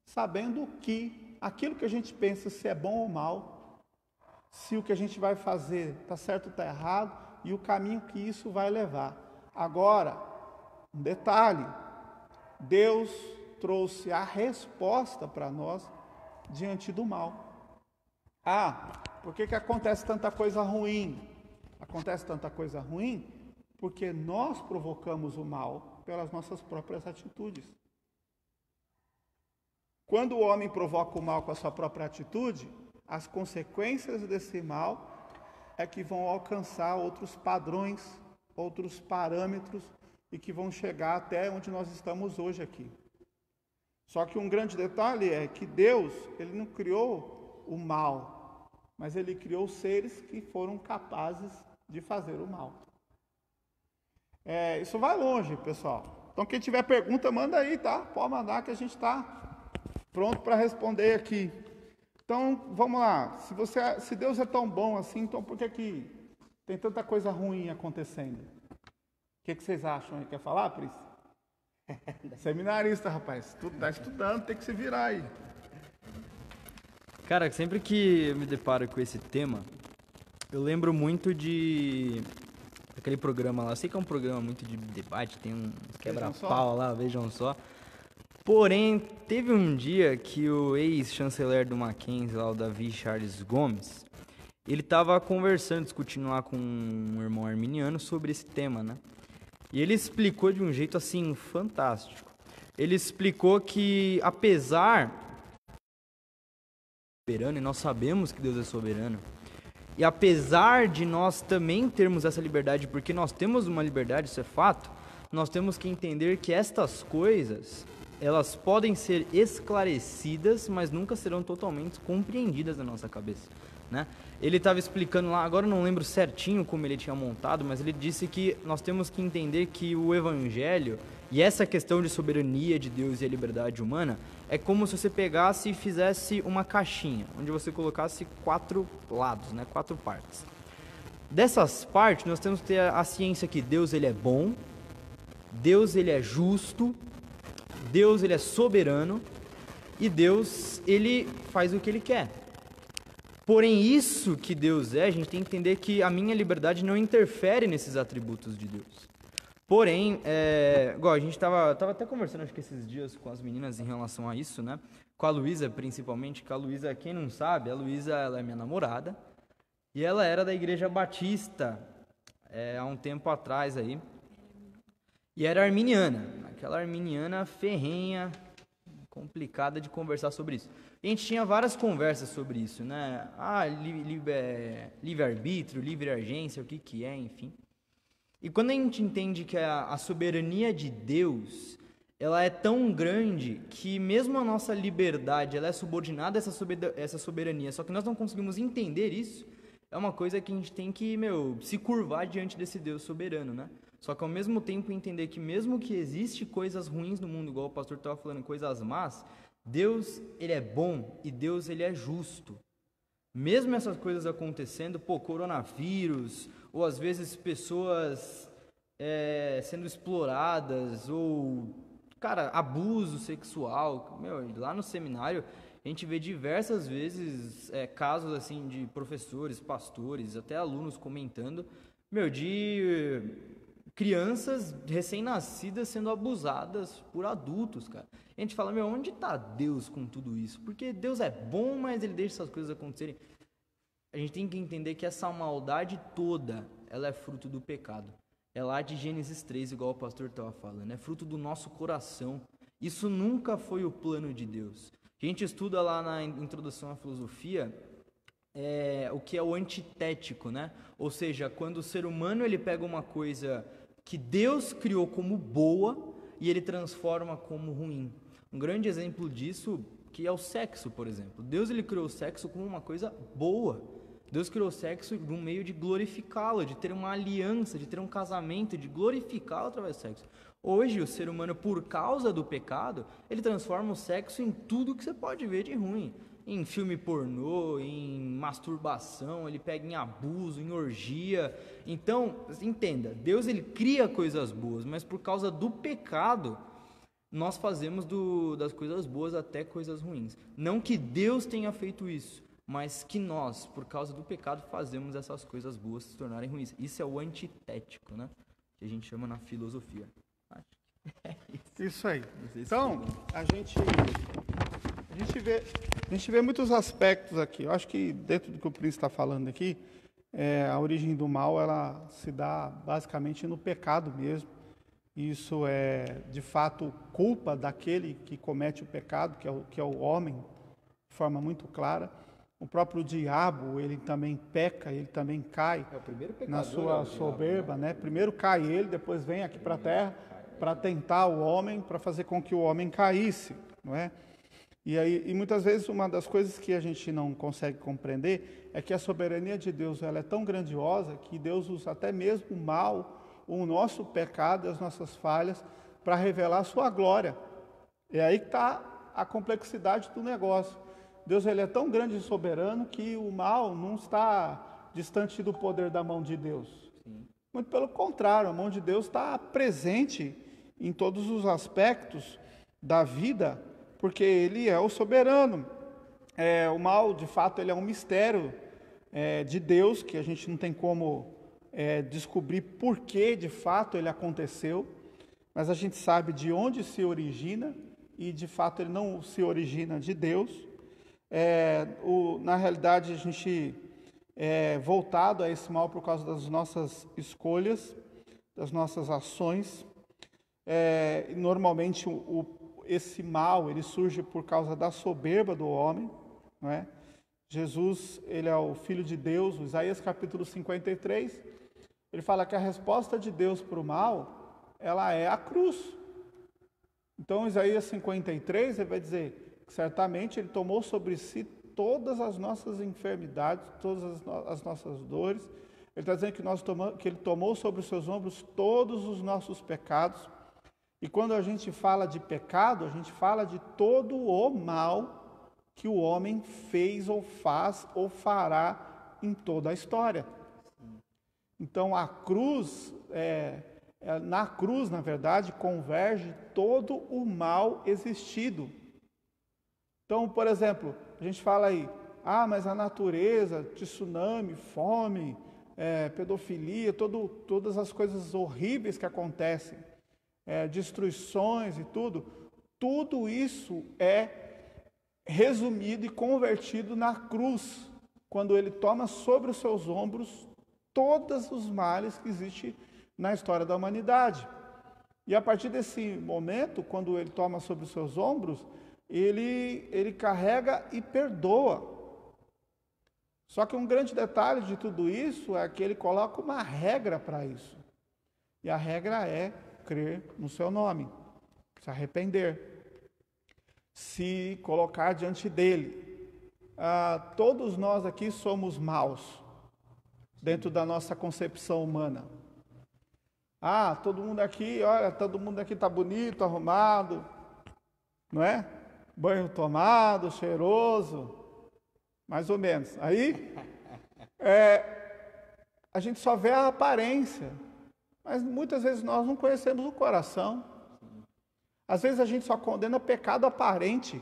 sabendo que aquilo que a gente pensa se é bom ou mal, se o que a gente vai fazer está certo ou está errado, e o caminho que isso vai levar. Agora, um detalhe: Deus trouxe a resposta para nós diante do mal. Por que acontece tanta coisa ruim? Acontece tanta coisa ruim porque nós provocamos o mal pelas nossas próprias atitudes. Quando o homem provoca o mal com a sua própria atitude, as consequências desse mal é que vão alcançar outros padrões, outros parâmetros e que vão chegar até onde nós estamos hoje aqui. Só que um grande detalhe é que Deus, ele não criou o mal, mas ele criou seres que foram capazes de fazer o mal. Isso vai longe, pessoal. Então quem tiver pergunta, manda aí, tá? Pode mandar que a gente está pronto para responder aqui. Então, vamos lá. Se Deus é tão bom assim, então por que tem tanta coisa ruim acontecendo? O que vocês acham? Quer falar, Pris? Seminarista, rapaz. Tu tá estudando, tem que se virar aí. Cara, sempre que eu me deparo com esse tema, eu lembro muito de aquele programa lá. Sei que é um programa muito de debate, tem um quebra-pau lá, vejam só. Porém, teve um dia que o ex-chanceler do Mackenzie, lá, o Davi Charles Gomes, ele estava conversando, discutindo lá com um irmão arminiano sobre esse tema, né? E ele explicou de um jeito, assim, fantástico. Ele explicou que, apesar de soberano, e nós sabemos que Deus é soberano, e apesar de nós também termos essa liberdade, porque nós temos uma liberdade, isso é fato, nós temos que entender que estas coisas elas podem ser esclarecidas, mas nunca serão totalmente compreendidas na nossa cabeça, né? Ele estava explicando lá, agora eu não lembro certinho como ele tinha montado, mas ele disse que nós temos que entender que o Evangelho e essa questão de soberania de Deus e a liberdade humana é como se você pegasse e fizesse uma caixinha, onde você colocasse 4 lados, né? 4 partes. Dessas partes, nós temos que ter a ciência que Deus ele é bom, Deus ele é justo, Deus ele é soberano e Deus ele faz o que ele quer. Porém, isso que Deus é, a gente tem que entender que a minha liberdade não interfere nesses atributos de Deus. Porém, igual a gente estava até conversando, acho que esses dias com as meninas em relação a isso, né? Com a Luísa, principalmente, que a Luísa, quem não sabe, a Luísa ela é minha namorada e ela era da Igreja Batista há um tempo atrás aí. E era arminiana, aquela arminiana ferrenha, complicada de conversar sobre isso. E a gente tinha várias conversas sobre isso, né? Livre-arbítrio, livre-agência, o que é, enfim. E quando a gente entende que a soberania de Deus, ela é tão grande que mesmo a nossa liberdade, ela é subordinada a essa soberania, só que nós não conseguimos entender isso, é uma coisa que a gente tem que, se curvar diante desse Deus soberano, né? Só que ao mesmo tempo entender que mesmo que existe coisas ruins no mundo, igual o pastor estava falando, coisas más, Deus, ele é bom e Deus, ele é justo. Mesmo essas coisas acontecendo, coronavírus, ou às vezes pessoas sendo exploradas, ou, abuso sexual. Lá no seminário, a gente vê diversas vezes casos assim de professores, pastores, até alunos comentando, de crianças recém-nascidas sendo abusadas por adultos, cara. A gente fala, onde está Deus com tudo isso? Porque Deus é bom, mas ele deixa essas coisas acontecerem. A gente tem que entender que essa maldade toda, ela é fruto do pecado. É lá de Gênesis 3, igual o pastor estava falando, é fruto do nosso coração. Isso nunca foi o plano de Deus. A gente estuda lá na introdução à filosofia, o que é o antitético, né? Ou seja, quando o ser humano ele pega uma coisa que Deus criou como boa e ele transforma como ruim. Um grande exemplo disso que é o sexo, por exemplo. Deus ele criou o sexo como uma coisa boa. Deus criou o sexo de um meio de glorificá-lo, de ter uma aliança, de ter um casamento, de glorificá-lo através do sexo. Hoje, o ser humano, por causa do pecado, ele transforma o sexo em tudo que você pode ver de ruim. Em filme pornô, em masturbação, ele pega em abuso, em orgia. Então, entenda, Deus ele cria coisas boas, mas por causa do pecado, nós fazemos das coisas boas até coisas ruins. Não que Deus tenha feito isso, mas que nós, por causa do pecado, fazemos essas coisas boas se tornarem ruins. Isso é o antitético, né? Que a gente chama na filosofia. Acho que é isso. Isso aí. Então, a gente vê muitos aspectos aqui. Eu acho que dentro do que o Príncipe está falando aqui, a origem do mal, ela se dá basicamente no pecado mesmo. Isso é, de fato, culpa daquele que comete o pecado, que é o homem, de forma muito clara. O próprio diabo, ele também peca, ele também cai na sua soberba, né? Primeiro cai ele, depois vem aqui para a terra para tentar o homem, para fazer com que o homem caísse, não é? E muitas vezes uma das coisas que a gente não consegue compreender é que a soberania de Deus ela é tão grandiosa que Deus usa até mesmo o mal, o nosso pecado, as nossas falhas, para revelar a sua glória. É aí que está a complexidade do negócio. Deus ele é tão grande e soberano que o mal não está distante do poder da mão de Deus. Sim. Muito pelo contrário, a mão de Deus está presente em todos os aspectos da vida, porque ele é o soberano. O mal, de fato, ele é um mistério de Deus, que a gente não tem como descobrir por que, de fato, ele aconteceu, mas a gente sabe de onde se origina, e, de fato, ele não se origina de Deus. Na realidade, a gente é voltado a esse mal por causa das nossas escolhas, das nossas ações. Normalmente, esse mal ele surge por causa da soberba do homem, não é? Jesus, ele é o Filho de Deus. Isaías capítulo 53, ele fala que a resposta de Deus para o mal, ela é a cruz. Então, Isaías 53, ele vai dizer que certamente ele tomou sobre si todas as nossas enfermidades, todas as nossas dores. Ele está dizendo que ele tomou sobre os seus ombros todos os nossos pecados. E quando a gente fala de pecado, a gente fala de todo o mal que o homem fez ou faz ou fará em toda a história. Então, a cruz, na cruz, na verdade, converge todo o mal existido. Então, por exemplo, a gente fala aí, mas a natureza, tsunami, fome, pedofilia, todas as coisas horríveis que acontecem, destruições e tudo isso é resumido e convertido na cruz, quando ele toma sobre os seus ombros todos os males que existem na história da humanidade. E a partir desse momento, quando ele toma sobre os seus ombros, ele carrega e perdoa. Só que um grande detalhe de tudo isso é que ele coloca uma regra para isso. E a regra é crer no seu nome, se arrepender, se colocar diante dele. Todos nós aqui somos maus, dentro da nossa concepção humana. Todo mundo aqui está bonito, arrumado, não é? Banho tomado, cheiroso, mais ou menos. Aí, a gente só vê a aparência, mas muitas vezes nós não conhecemos o coração. Às vezes a gente só condena pecado aparente.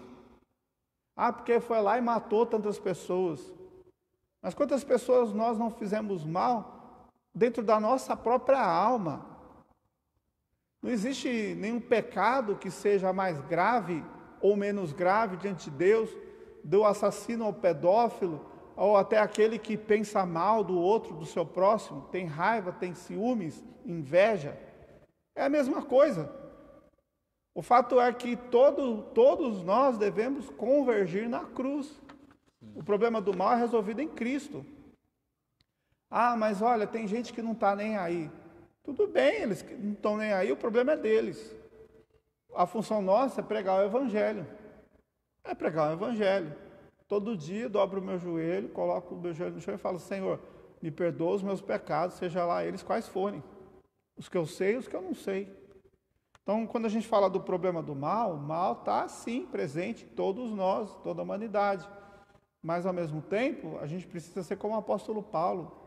Porque foi lá e matou tantas pessoas. Mas quantas pessoas nós não fizemos mal dentro da nossa própria alma? Não existe nenhum pecado que seja mais grave ou menos grave diante de Deus, do assassino ao pedófilo, ou até aquele que pensa mal do outro, do seu próximo, tem raiva, tem ciúmes, inveja. É a mesma coisa. O fato é que todos nós devemos convergir na cruz. O problema do mal é resolvido em Cristo. Mas olha, tem gente que não está nem aí. Tudo bem, eles não estão nem aí, o problema é deles. A função nossa é pregar o Evangelho. É pregar o Evangelho. Todo dia dobro o meu joelho, coloco o meu joelho no chão e falo: Senhor, me perdoa os meus pecados, seja lá eles quais forem. Os que eu sei e os que eu não sei. Então, quando a gente fala do problema do mal, o mal está, sim, presente em todos nós, toda a humanidade. Mas, ao mesmo tempo, a gente precisa ser como o apóstolo Paulo.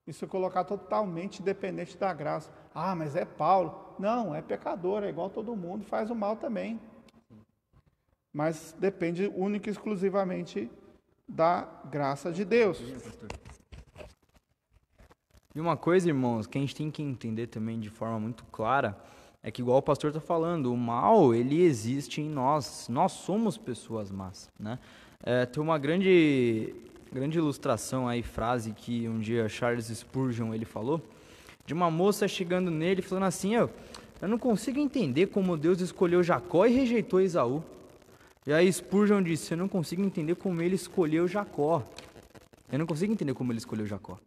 E se colocar totalmente dependente da graça. Mas é Paulo. Não, é pecador, é igual todo mundo, faz o mal também. Mas depende única e exclusivamente da graça de Deus. E uma coisa, irmãos, que a gente tem que entender também de forma muito clara, é que, igual o pastor está falando, o mal, ele existe em nós. Nós somos pessoas más, né? Tem uma grande ilustração aí, frase que um dia Charles Spurgeon ele falou, de uma moça chegando nele falando assim: eu não consigo entender como Deus escolheu Jacó e rejeitou Esaú. E aí Spurgeon disse: eu não consigo entender como ele escolheu Jacó. Eu não consigo entender como ele escolheu Jacó.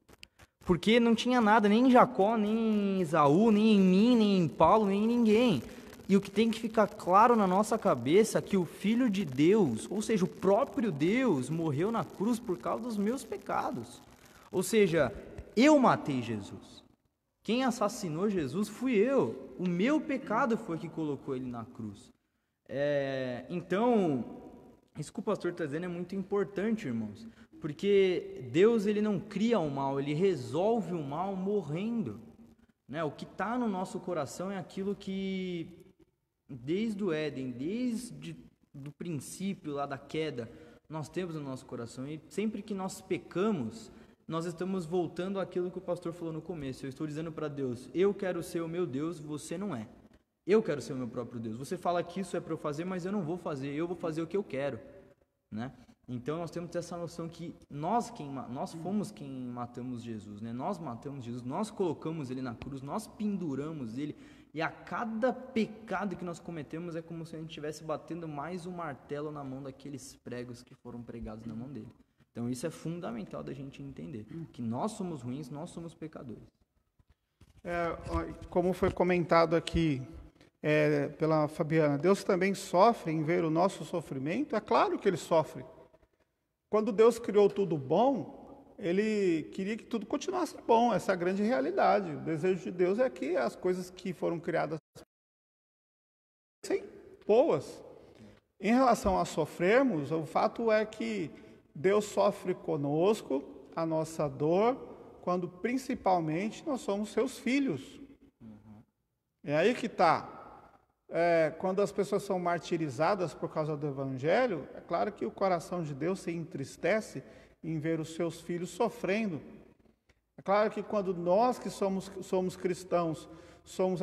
Porque não tinha nada, nem em Jacó, nem em Esaú, nem em mim, nem em Paulo, nem em ninguém. E o que tem que ficar claro na nossa cabeça é que o Filho de Deus, ou seja, o próprio Deus, morreu na cruz por causa dos meus pecados. Ou seja, eu matei Jesus. Quem assassinou Jesus fui eu. O meu pecado foi que colocou ele na cruz. Então, isso que o pastor está dizendo é muito importante, irmãos. Porque Deus, ele não cria o mal, ele resolve o mal morrendo, né? O que está no nosso coração é aquilo que, desde o Éden, desde o princípio lá da queda, nós temos no nosso coração. E sempre que nós pecamos, nós estamos voltando àquilo que o pastor falou no começo. Eu estou dizendo para Deus: eu quero ser o meu Deus, você não é. Eu quero ser o meu próprio Deus. Você fala que isso é para eu fazer, mas eu não vou fazer. Eu vou fazer o que eu quero, né? Então nós temos essa noção que nós fomos quem matamos Jesus, né? Nós matamos Jesus, nós colocamos ele na cruz, nós penduramos ele, e a cada pecado que nós cometemos é como se a gente estivesse batendo mais um martelo na mão daqueles pregos que foram pregados na mão dele. Então isso é fundamental da gente entender, que nós somos ruins, nós somos pecadores. Como foi comentado aqui, pela Fabiana, Deus também sofre em ver o nosso sofrimento? É claro que Ele sofre. Quando Deus criou tudo bom, Ele queria que tudo continuasse bom, essa é a grande realidade. O desejo de Deus é que as coisas que foram criadas fossem boas. Em relação a sofrermos, o fato é que Deus sofre conosco a nossa dor, quando principalmente nós somos seus filhos. É aí que está. Quando as pessoas são martirizadas por causa do Evangelho, é claro que o coração de Deus se entristece em ver os seus filhos sofrendo. É claro que quando nós que somos cristãos somos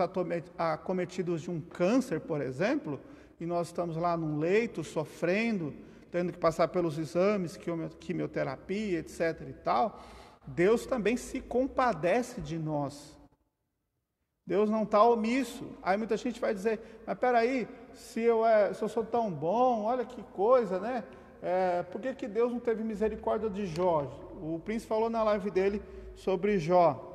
acometidos de um câncer, por exemplo, e nós estamos lá num leito sofrendo, tendo que passar pelos exames, quimioterapia, etc. e tal, Deus também se compadece de nós. Deus não está omisso. Aí muita gente vai dizer, mas peraí, se eu sou tão bom, olha que coisa, né? Por que Deus não teve misericórdia de Jó? O príncipe falou na live dele sobre Jó.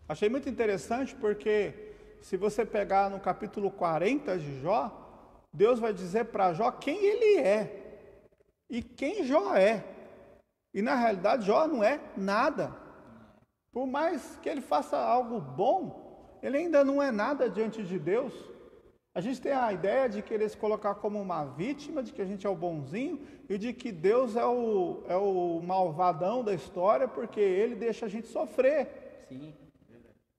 Achei muito interessante porque se você pegar no capítulo 40 de Jó, Deus vai dizer para Jó quem ele é e quem Jó é. E na realidade Jó não é nada. Por mais que ele faça algo bom, ele ainda não é nada diante de Deus. A gente tem a ideia de querer se colocar como uma vítima, de que a gente é o bonzinho e de que Deus é o malvadão da história porque ele deixa a gente sofrer. Sim.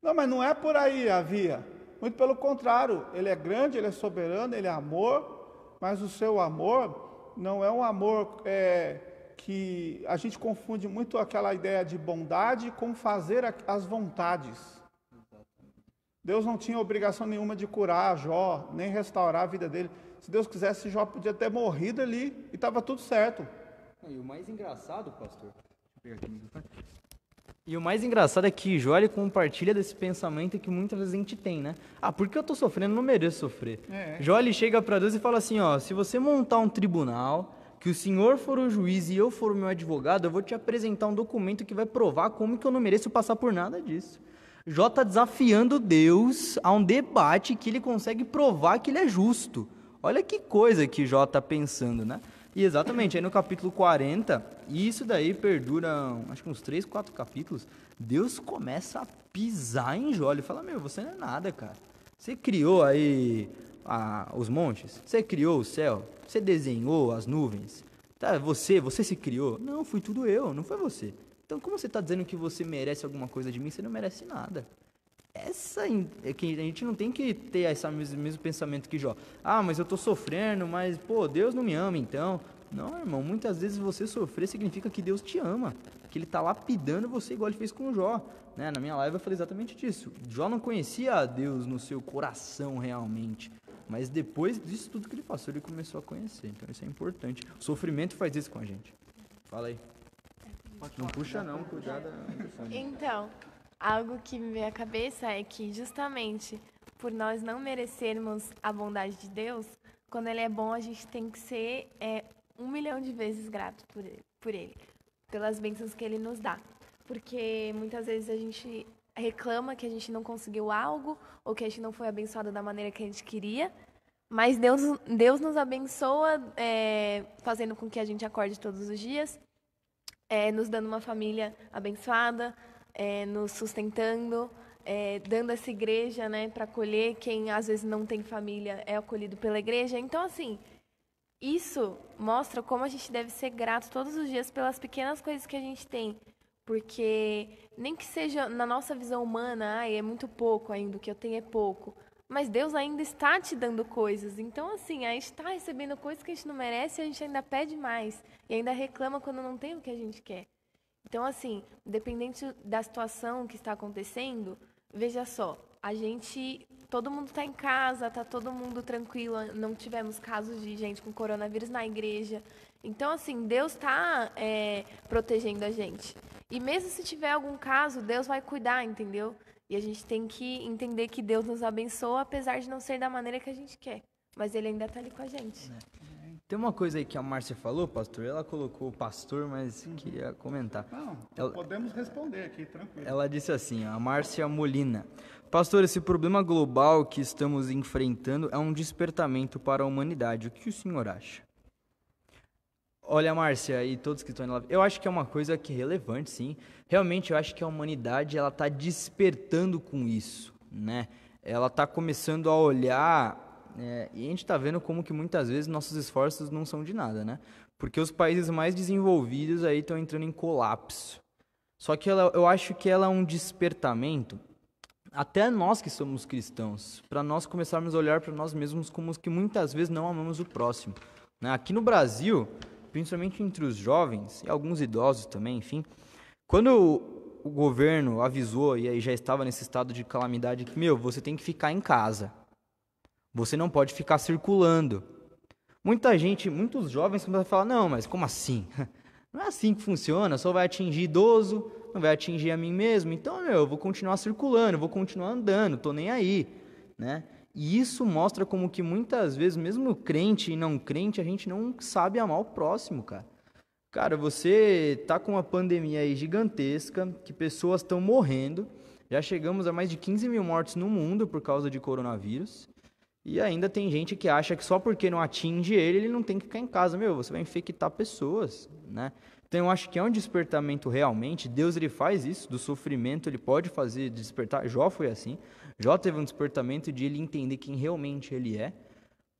Não, mas não é por aí a via. Muito pelo contrário, ele é grande, ele é soberano, ele é amor, mas o seu amor não é um amor que a gente confunde muito aquela ideia de bondade com fazer as vontades. Deus não tinha obrigação nenhuma de curar Jó, nem restaurar a vida dele. Se Deus quisesse, Jó podia ter morrido ali e estava tudo certo. E o mais engraçado, pastor, deixa eu pegar aqui o microfone. E o mais engraçado é que Jó ele compartilha desse pensamento que muitas vezes a gente tem, né? Porque eu tô sofrendo, eu não mereço sofrer. Jó ele chega para Deus e fala assim, se você montar um tribunal, que o senhor for o juiz e eu for o meu advogado, eu vou te apresentar um documento que vai provar como que eu não mereço passar por nada disso. Jó está desafiando Deus a um debate que ele consegue provar que ele é justo. Olha que coisa que Jó está pensando, né? E exatamente, aí no capítulo 40, e isso daí perdura, acho que uns 3, 4 capítulos, Deus começa a pisar em Jó. Ele fala, você não é nada, cara. Você criou aí os montes, você criou o céu, você desenhou as nuvens, tá? Você se criou. Não, fui tudo eu, não foi você. Então, como você está dizendo que você merece alguma coisa de mim, você não merece nada. É que a gente não tem que ter esse mesmo pensamento que Jó. Mas eu estou sofrendo, mas, Deus não me ama, então. Não, irmão, muitas vezes você sofrer significa que Deus te ama, que Ele está lapidando você igual Ele fez com Jó. Né? Na minha live eu falei exatamente disso. Jó não conhecia a Deus no seu coração realmente, mas depois disso tudo que ele passou, ele começou a conhecer. Então isso é importante. O sofrimento faz isso com a gente. Fala aí. Não puxa não, cuidado. Então, algo que me veio à cabeça é que justamente por nós não merecermos a bondade de Deus, quando Ele é bom, a gente tem que ser 1 milhão de vezes grato por Ele, pelas bênçãos que Ele nos dá. Porque muitas vezes a gente reclama que a gente não conseguiu algo, ou que a gente não foi abençoado da maneira que a gente queria, mas Deus nos abençoa fazendo com que a gente acorde todos os dias, nos dando uma família abençoada, nos sustentando, dando essa igreja, né, para acolher quem às vezes não tem família, é acolhido pela igreja. Então, assim, isso mostra como a gente deve ser grato todos os dias pelas pequenas coisas que a gente tem. Porque nem que seja na nossa visão humana, é muito pouco ainda, o que eu tenho é pouco. Mas Deus ainda está te dando coisas. Então, assim, a gente está recebendo coisas que a gente não merece e a gente ainda pede mais. E ainda reclama quando não tem o que a gente quer. Então, assim, independente da situação que está acontecendo, veja só, todo mundo está em casa, está todo mundo tranquilo, não tivemos casos de gente com coronavírus na igreja. Então, assim, Deus está protegendo a gente. E mesmo se tiver algum caso, Deus vai cuidar, entendeu? E a gente tem que entender que Deus nos abençoa, apesar de não ser da maneira que a gente quer. Mas Ele ainda está ali com a gente. Tem uma coisa aí que a Márcia falou, pastor, ela colocou o pastor, mas queria comentar. Não, Ela- podemos responder aqui, tranquilo. Ela disse assim, a Márcia Molina. Pastor, esse problema global que estamos enfrentando é um despertamento para a humanidade. O que o senhor acha? Olha, Márcia e todos que estão na live, eu acho que é uma coisa que é relevante, sim. Realmente, eu acho que a humanidade ela está despertando com isso, né? Ela está começando a olhar, e a gente está vendo como que muitas vezes nossos esforços não são de nada, né? Porque os países mais desenvolvidos aí estão entrando em colapso. Só que eu acho que ela é um despertamento, até nós que somos cristãos, para nós começarmos a olhar para nós mesmos como os que muitas vezes não amamos o próximo, né? Aqui no Brasil, principalmente entre os jovens e alguns idosos também, enfim, quando o governo avisou e aí já estava nesse estado de calamidade que, você tem que ficar em casa, você não pode ficar circulando. Muita gente, muitos jovens começam a falar, não, mas como assim? Não é assim que funciona, só vai atingir idoso, não vai atingir a mim mesmo, então, eu vou continuar circulando, vou continuar andando, tô nem aí, né? E isso mostra como que muitas vezes, mesmo crente e não crente, a gente não sabe amar o próximo, cara. Cara, você tá com uma pandemia aí gigantesca, que pessoas estão morrendo, já chegamos a mais de 15 mil mortes no mundo por causa de coronavírus, e ainda tem gente que acha que só porque não atinge ele não tem que ficar em casa. Você vai infectar pessoas, né? Então eu acho que é um despertamento realmente. Deus ele faz isso, do sofrimento ele pode fazer despertar. Jó foi assim. Jó teve um despertamento de ele entender quem realmente ele é.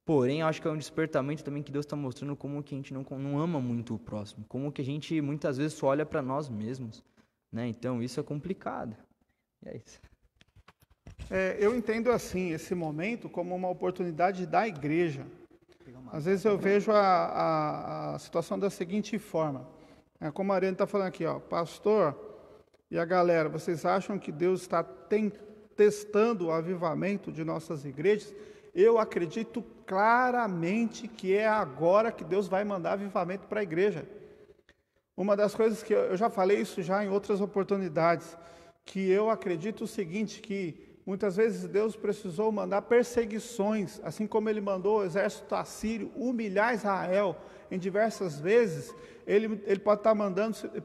Porém, eu acho que é um despertamento também que Deus está mostrando como que a gente não ama muito o próximo. Como que a gente muitas vezes só olha para nós mesmos, né? Então isso é complicado. E é isso. Eu entendo assim, esse momento como uma oportunidade da igreja. Às vezes eu vejo a situação da seguinte forma. Como a Ariane está falando aqui, pastor e a galera, vocês acham que Deus está testando o avivamento de nossas igrejas? Eu acredito claramente que é agora que Deus vai mandar avivamento para a igreja. Uma das coisas que eu já falei isso já em outras oportunidades, que eu acredito o seguinte, que muitas vezes Deus precisou mandar perseguições, assim como Ele mandou o exército assírio humilhar Israel em diversas vezes. Ele pode estar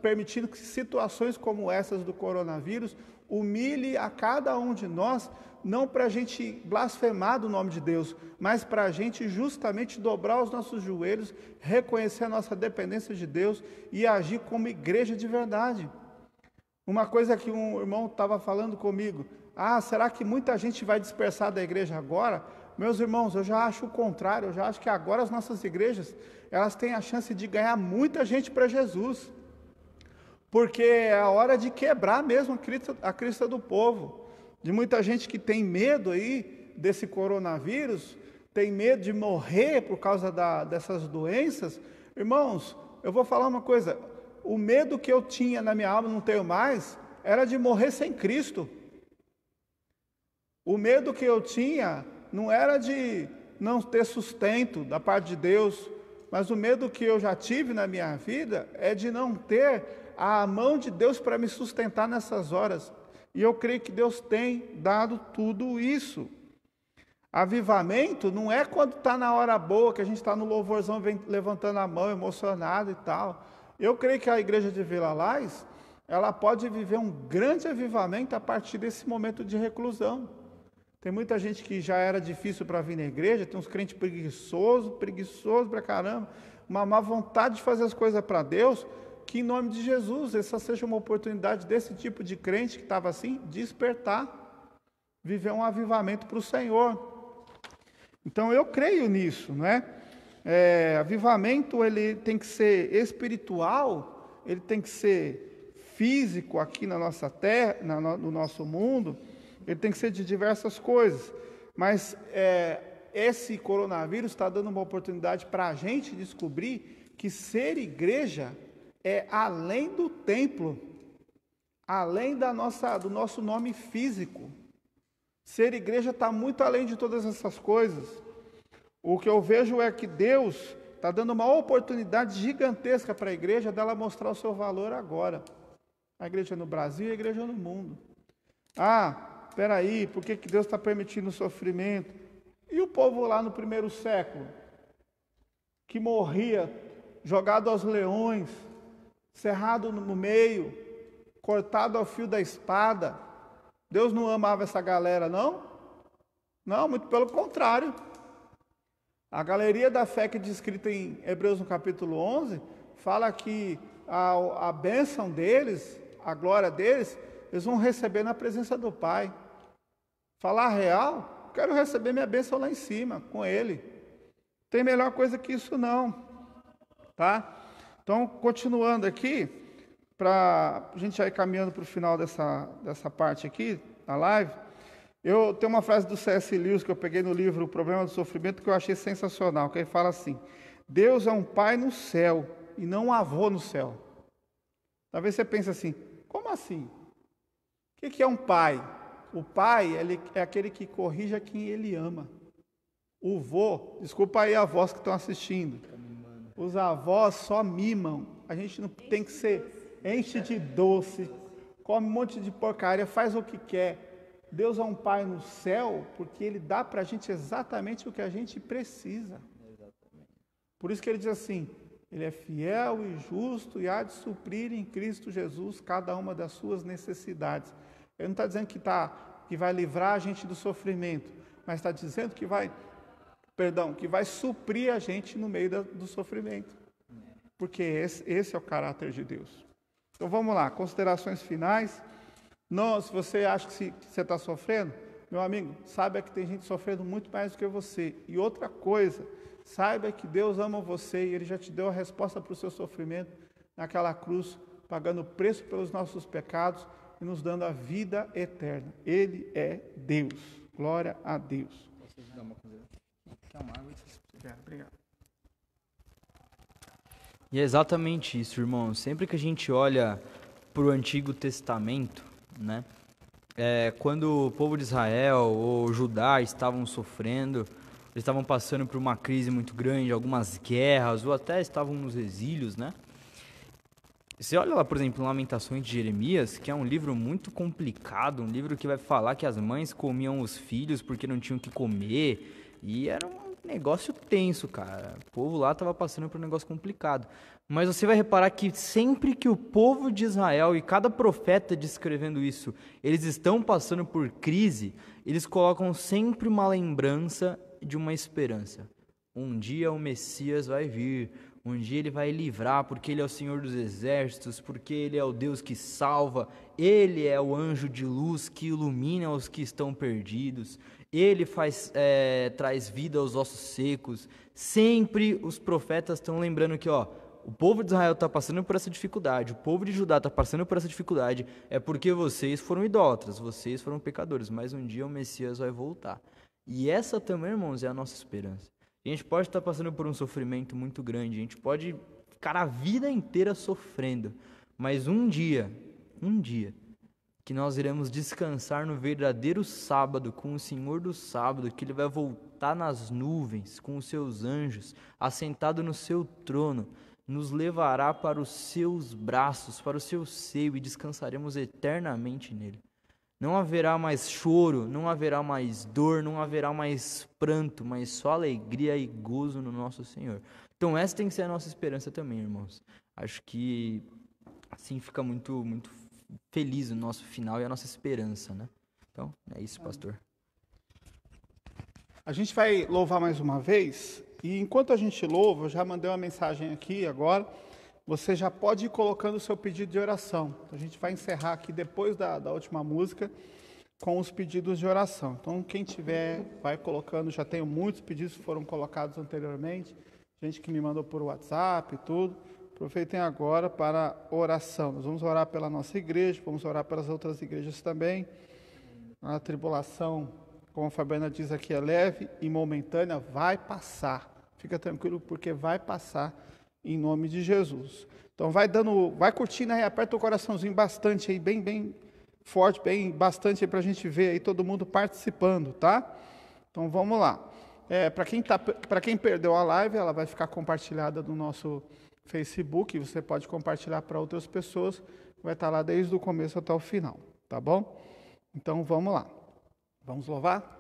permitindo que situações como essas do coronavírus humilhe a cada um de nós, não para a gente blasfemar do nome de Deus, mas para a gente justamente dobrar os nossos joelhos, reconhecer a nossa dependência de Deus e agir como igreja de verdade. Uma coisa que um irmão estava falando comigo, será que muita gente vai dispersar da igreja agora? Meus irmãos, eu já acho o contrário, eu já acho que agora as nossas igrejas, elas têm a chance de ganhar muita gente para Jesus, porque é a hora de quebrar mesmo a crista do povo, de muita gente que tem medo aí desse coronavírus, tem medo de morrer por causa dessas doenças. Irmãos, eu vou falar uma coisa, o medo que eu tinha na minha alma, não tenho mais, era de morrer sem Cristo. O medo que eu tinha não era de não ter sustento da parte de Deus, mas o medo que eu já tive na minha vida é de não ter a mão de Deus para me sustentar nessas horas. E eu creio que Deus tem dado tudo isso. Avivamento não é quando está na hora boa, que a gente está no louvorzão levantando a mão, emocionado e tal. Eu creio que a igreja de Vila Lais, ela pode viver um grande avivamento a partir desse momento de reclusão. Tem muita gente que já era difícil para vir na igreja, tem uns crentes preguiçosos pra caramba, uma má vontade de fazer as coisas para Deus, que em nome de Jesus, essa seja uma oportunidade desse tipo de crente que estava assim, despertar, viver um avivamento para o Senhor. Então eu creio nisso, não é? Avivamento ele tem que ser espiritual, ele tem que ser físico aqui na nossa terra, no nosso mundo, ele tem que ser de diversas coisas, mas esse coronavírus está dando uma oportunidade para a gente descobrir que ser igreja é além do templo, além do nosso nome físico. Ser igreja está muito além de todas essas coisas. O que eu vejo é que Deus está dando uma oportunidade gigantesca para a igreja dela mostrar o seu valor agora. A igreja no Brasil e a igreja no mundo. Espera aí, por que Deus está permitindo o sofrimento? E o povo lá no primeiro século? que morria jogado aos leões, cerrado no meio, cortado ao fio da espada. Deus não amava essa galera, não? Não, muito pelo contrário. A galeria da fé que é descrita em Hebreus no capítulo 11, fala que a bênção deles, a glória deles, eles vão receber na presença do Pai. Falar real, quero receber minha bênção lá em cima, com Ele. Tem melhor coisa que isso não, tá? Então, continuando aqui, para a gente já ir caminhando para o final dessa parte aqui, da live, eu tenho uma frase do C.S. Lewis que eu peguei no livro O Problema do Sofrimento, que eu achei sensacional, que ele fala assim: Deus é um pai no céu e não um avô no céu. Talvez você pense assim, como assim? O que é um pai? O pai, ele é aquele que corrige a quem ele ama. O vô, desculpa aí avós que estão assistindo, os avós só mimam. A gente não tem que ser, enche de doce, come um monte de porcaria, faz o que quer. Deus é um pai no céu porque ele dá para a gente exatamente o que a gente precisa. Por isso que ele diz assim, ele é fiel e justo e há de suprir em Cristo Jesus cada uma das suas necessidades. Ele não está dizendo que vai livrar a gente do sofrimento, mas está dizendo que vai suprir a gente no meio do sofrimento. Porque esse é o caráter de Deus. Então vamos lá, considerações finais. Não, se você acha que você está sofrendo, meu amigo, saiba que tem gente sofrendo muito mais do que você. E outra coisa, saiba que Deus ama você e Ele já te deu a resposta para o seu sofrimento naquela cruz, pagando o preço pelos nossos pecados e nos dando a vida eterna. Ele é Deus. Glória a Deus. Obrigado. E é exatamente isso, irmão. Sempre que a gente olha para o Antigo Testamento, né? Quando o povo de Israel ou Judá estavam sofrendo, eles estavam passando por uma crise muito grande, algumas guerras, ou até estavam nos exílios, né? Você olha lá, por exemplo, Lamentações de Jeremias, que é um livro muito complicado, um livro que vai falar que as mães comiam os filhos porque não tinham o que comer, e era um negócio tenso, cara. O povo lá estava passando por um negócio complicado. Mas você vai reparar que sempre que o povo de Israel, e cada profeta descrevendo isso, eles estão passando por crise, eles colocam sempre uma lembrança de uma esperança. Um dia o Messias vai vir, um dia ele vai livrar, porque ele é o Senhor dos exércitos, porque ele é o Deus que salva, ele é o anjo de luz que ilumina os que estão perdidos, ele traz vida aos ossos secos. Sempre os profetas estão lembrando que, o povo de Israel está passando por essa dificuldade, o povo de Judá está passando por essa dificuldade, é porque vocês foram idólatras, vocês foram pecadores, mas um dia o Messias vai voltar. E essa também, irmãos, é a nossa esperança. A gente pode estar passando por um sofrimento muito grande, a gente pode ficar a vida inteira sofrendo, mas um dia, que nós iremos descansar no verdadeiro sábado, com o Senhor do sábado, que Ele vai voltar nas nuvens, com os seus anjos, assentado no seu trono, nos levará para os seus braços, para o seu seio, e descansaremos eternamente nele. Não haverá mais choro, não haverá mais dor, não haverá mais pranto, mas só alegria e gozo no nosso Senhor. Então essa tem que ser a nossa esperança também, irmãos. Acho que assim fica muito, muito feliz o nosso final e a nossa esperança, né? Então, é isso, pastor. A gente vai louvar mais uma vez, e enquanto a gente louva, eu já mandei uma mensagem aqui agora, você já pode ir colocando o seu pedido de oração. A gente vai encerrar aqui depois da última música com os pedidos de oração. Então, quem tiver, vai colocando, já tenho muitos pedidos que foram colocados anteriormente, gente que me mandou por WhatsApp e tudo. Aproveitem agora para oração. Nós vamos orar pela nossa igreja, vamos orar pelas outras igrejas também. A tribulação, como a Fabiana diz aqui, é leve e momentânea, vai passar. Fica tranquilo, porque vai passar em nome de Jesus. Então vai curtindo aí, aperta o coraçãozinho bastante aí, bem forte, bem bastante aí para a gente ver aí todo mundo participando, tá? Então vamos lá. Para quem perdeu a live, ela vai ficar compartilhada no nosso Facebook, você pode compartilhar para outras pessoas, vai estar lá desde o começo até o final, tá bom? Então vamos lá. Vamos louvar?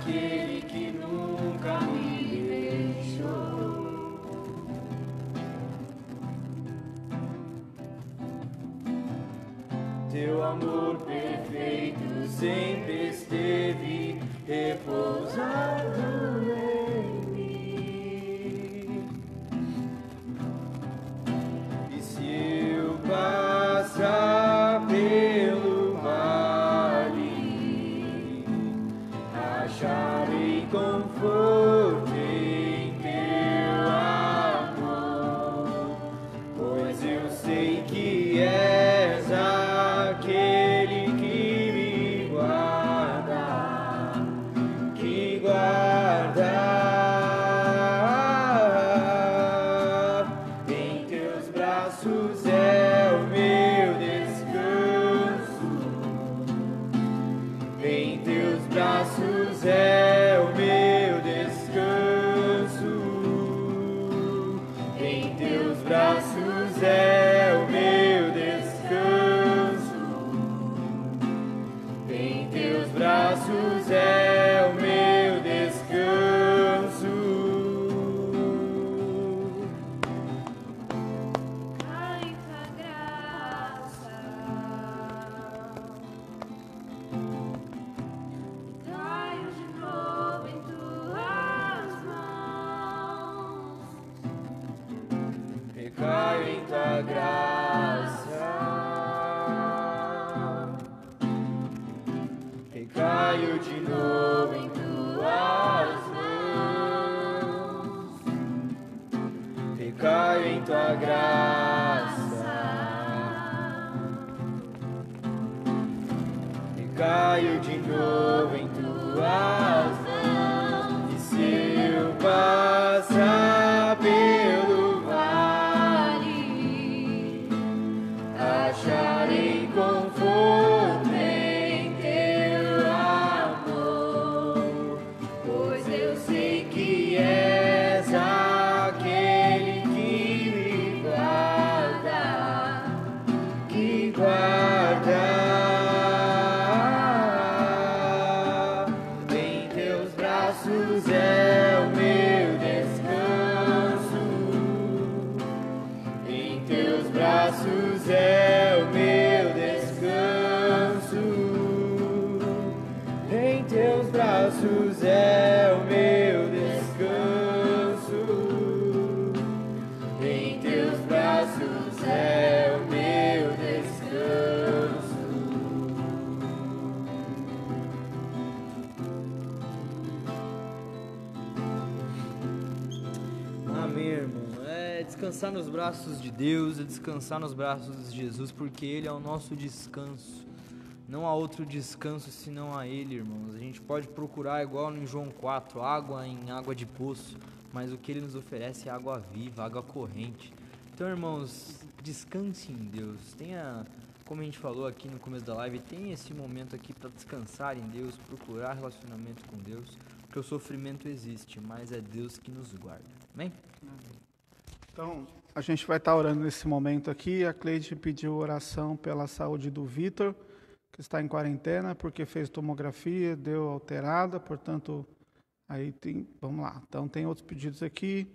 aquele que nunca me deixou. Teu amor perfeito sempre esteve repousando em mim. E se eu passar pelo vale, acharei conforto em teu amor, pois eu sei que és aquele que me guarda, que guarda. Em teus braços é o meu descanso, em teus braços é o meu descanso, em teus braços é o meu descanso, em teus braços é o meu descanso. Ai, tua graça, caio de novo em tuas mãos. Recaio em tua graça, recaio de novo em tuas mãos, recaio em tua graça, recaio de novo em tuas mãos. E se eu passar pelo vale, acharei conforto em teu amor, pois eu sei que és aquele que me guarda, que guarda. Em teus braços é o meu descanso, em teus braços é o meu descanso, em teus braços é o meu descanso, em teus braços é o meu descanso. Amém, irmão. É descansar nos braços de Deus, é descansar nos braços de Jesus, porque Ele é o nosso descanso. Não há outro descanso senão a Ele, irmãos. A gente pode procurar, igual no João 4, água em água de poço, mas o que Ele nos oferece é água viva, água corrente. Então, irmãos, descanse em Deus. Tenha, como a gente falou aqui no começo da live, tenha esse momento aqui para descansar em Deus, procurar relacionamento com Deus, porque o sofrimento existe, mas é Deus que nos guarda. Amém? Então, a gente vai estar orando nesse momento aqui. A Cleide pediu oração pela saúde do Vitor, que está em quarentena, porque fez tomografia, deu alterada, portanto, aí tem, vamos lá. Então, tem outros pedidos aqui,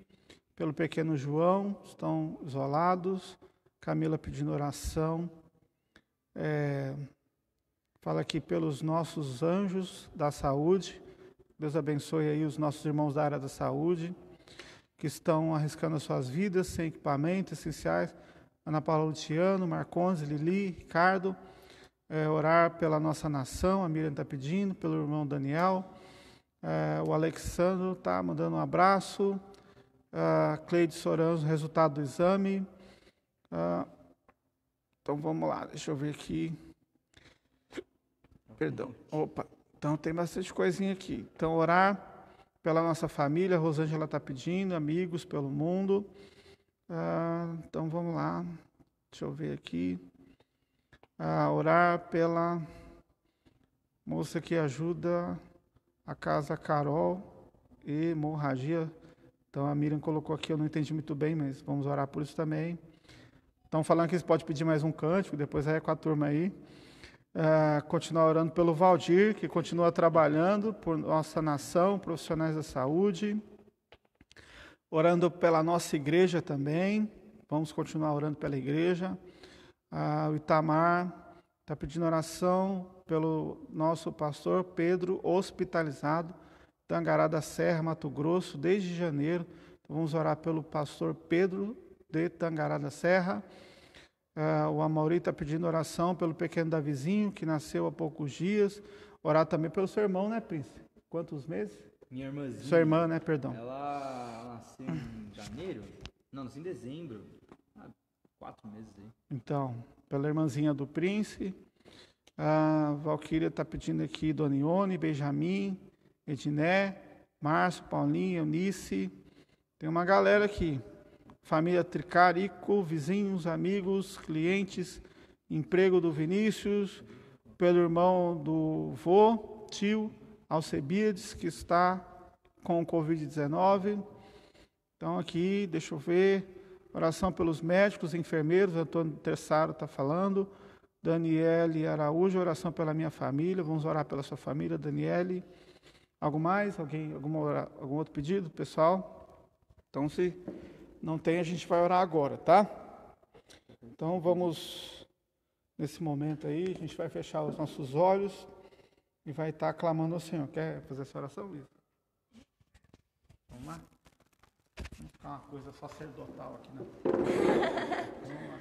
pelo pequeno João, estão isolados. Camila pedindo oração. Fala aqui pelos nossos anjos da saúde. Deus abençoe aí os nossos irmãos da área da saúde, que estão arriscando as suas vidas sem equipamento, essenciais. Ana Paula Luciano, Marcondes, Lili, Ricardo. Orar pela nossa nação, a Miriam está pedindo, pelo irmão Daniel. O Alexandro está mandando um abraço. Cleide Soranzo, resultado do exame. Então vamos lá, deixa eu ver aqui. Perdão. Opa, então tem bastante coisinha aqui. Então orar pela nossa família, a Rosângela está pedindo, amigos pelo mundo. Então vamos lá, deixa eu ver aqui. Orar pela moça que ajuda a casa Carol e hemorragia. Então a Miriam colocou aqui, eu não entendi muito bem, mas vamos orar por isso também. Estão falando que você pode pedir mais um cântico, depois aí é com a turma aí. Continuar orando pelo Valdir, que continua trabalhando por nossa nação, profissionais da saúde. Orando pela nossa igreja também. Vamos continuar orando pela igreja. O Itamar está pedindo oração pelo nosso pastor Pedro, hospitalizado, Tangará da Serra, Mato Grosso, desde janeiro. Então, vamos orar pelo pastor Pedro de Tangará da Serra. O Amauri está pedindo oração pelo pequeno Davizinho, que nasceu há poucos dias. Orar também pelo seu irmão, né, Príncipe? Quantos meses? Minha irmãzinha. Sua irmã, né? Perdão. Ela nasceu em janeiro? Não, nasceu em dezembro. 4 meses aí. Então, pela irmãzinha do Príncipe. A Valquíria está pedindo aqui Dona Ione, Benjamin, Ediné, Márcio, Paulinho, Eunice. Tem uma galera aqui. Família Tricarico, vizinhos, amigos, clientes, emprego do Vinícius, pelo irmão do vô, tio, Alcebiades, que está com o Covid-19. Então aqui, deixa eu ver, oração pelos médicos, enfermeiros, Antônio Tessaro está falando, Daniele Araújo, oração pela minha família, vamos orar pela sua família, Daniele. Algo mais? Algum outro pedido, pessoal? Então, se não tem, a gente vai orar agora, tá? Então, vamos, nesse momento aí, a gente vai fechar os nossos olhos e vai estar clamando ao Senhor. Quer fazer essa oração, Luiz? Vamos lá? Vamos ficar uma coisa sacerdotal aqui, né? Vamos lá.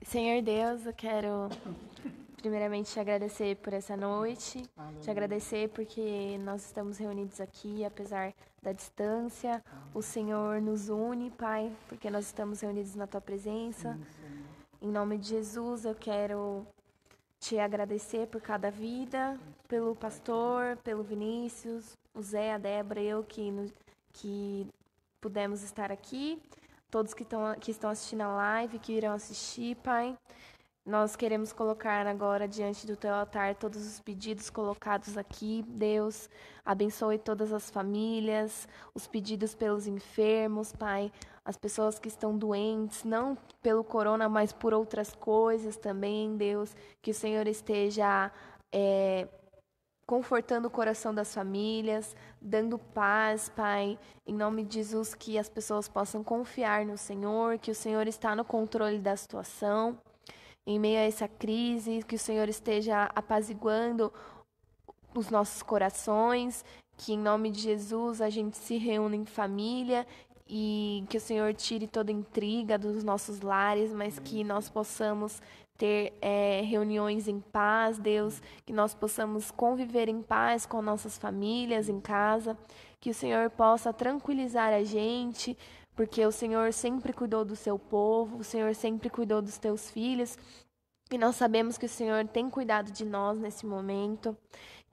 Senhor Deus, eu quero primeiramente te agradecer por essa noite, te agradecer porque nós estamos reunidos aqui, apesar da distância. O Senhor nos une, Pai, porque nós estamos reunidos na Tua presença. Em nome de Jesus, eu quero te agradecer por cada vida, pelo pastor, pelo Vinícius, o Zé, a Débora, eu que pudemos estar aqui. Todos que estão assistindo a live, que irão assistir, Pai. Nós queremos colocar agora diante do Teu altar todos os pedidos colocados aqui. Deus, abençoe todas as famílias, os pedidos pelos enfermos, Pai. As pessoas que estão doentes, não pelo corona, mas por outras coisas também, Deus. Que o Senhor esteja confortando o coração das famílias, dando paz, Pai, em nome de Jesus, que as pessoas possam confiar no Senhor, que o Senhor está no controle da situação, em meio a essa crise, que o Senhor esteja apaziguando os nossos corações, que em nome de Jesus a gente se reúna em família e que o Senhor tire toda intriga dos nossos lares, mas que nós possamos ter reuniões em paz, Deus, que nós possamos conviver em paz com nossas famílias em casa, que o Senhor possa tranquilizar a gente, porque o Senhor sempre cuidou do seu povo, o Senhor sempre cuidou dos teus filhos, e nós sabemos que o Senhor tem cuidado de nós nesse momento.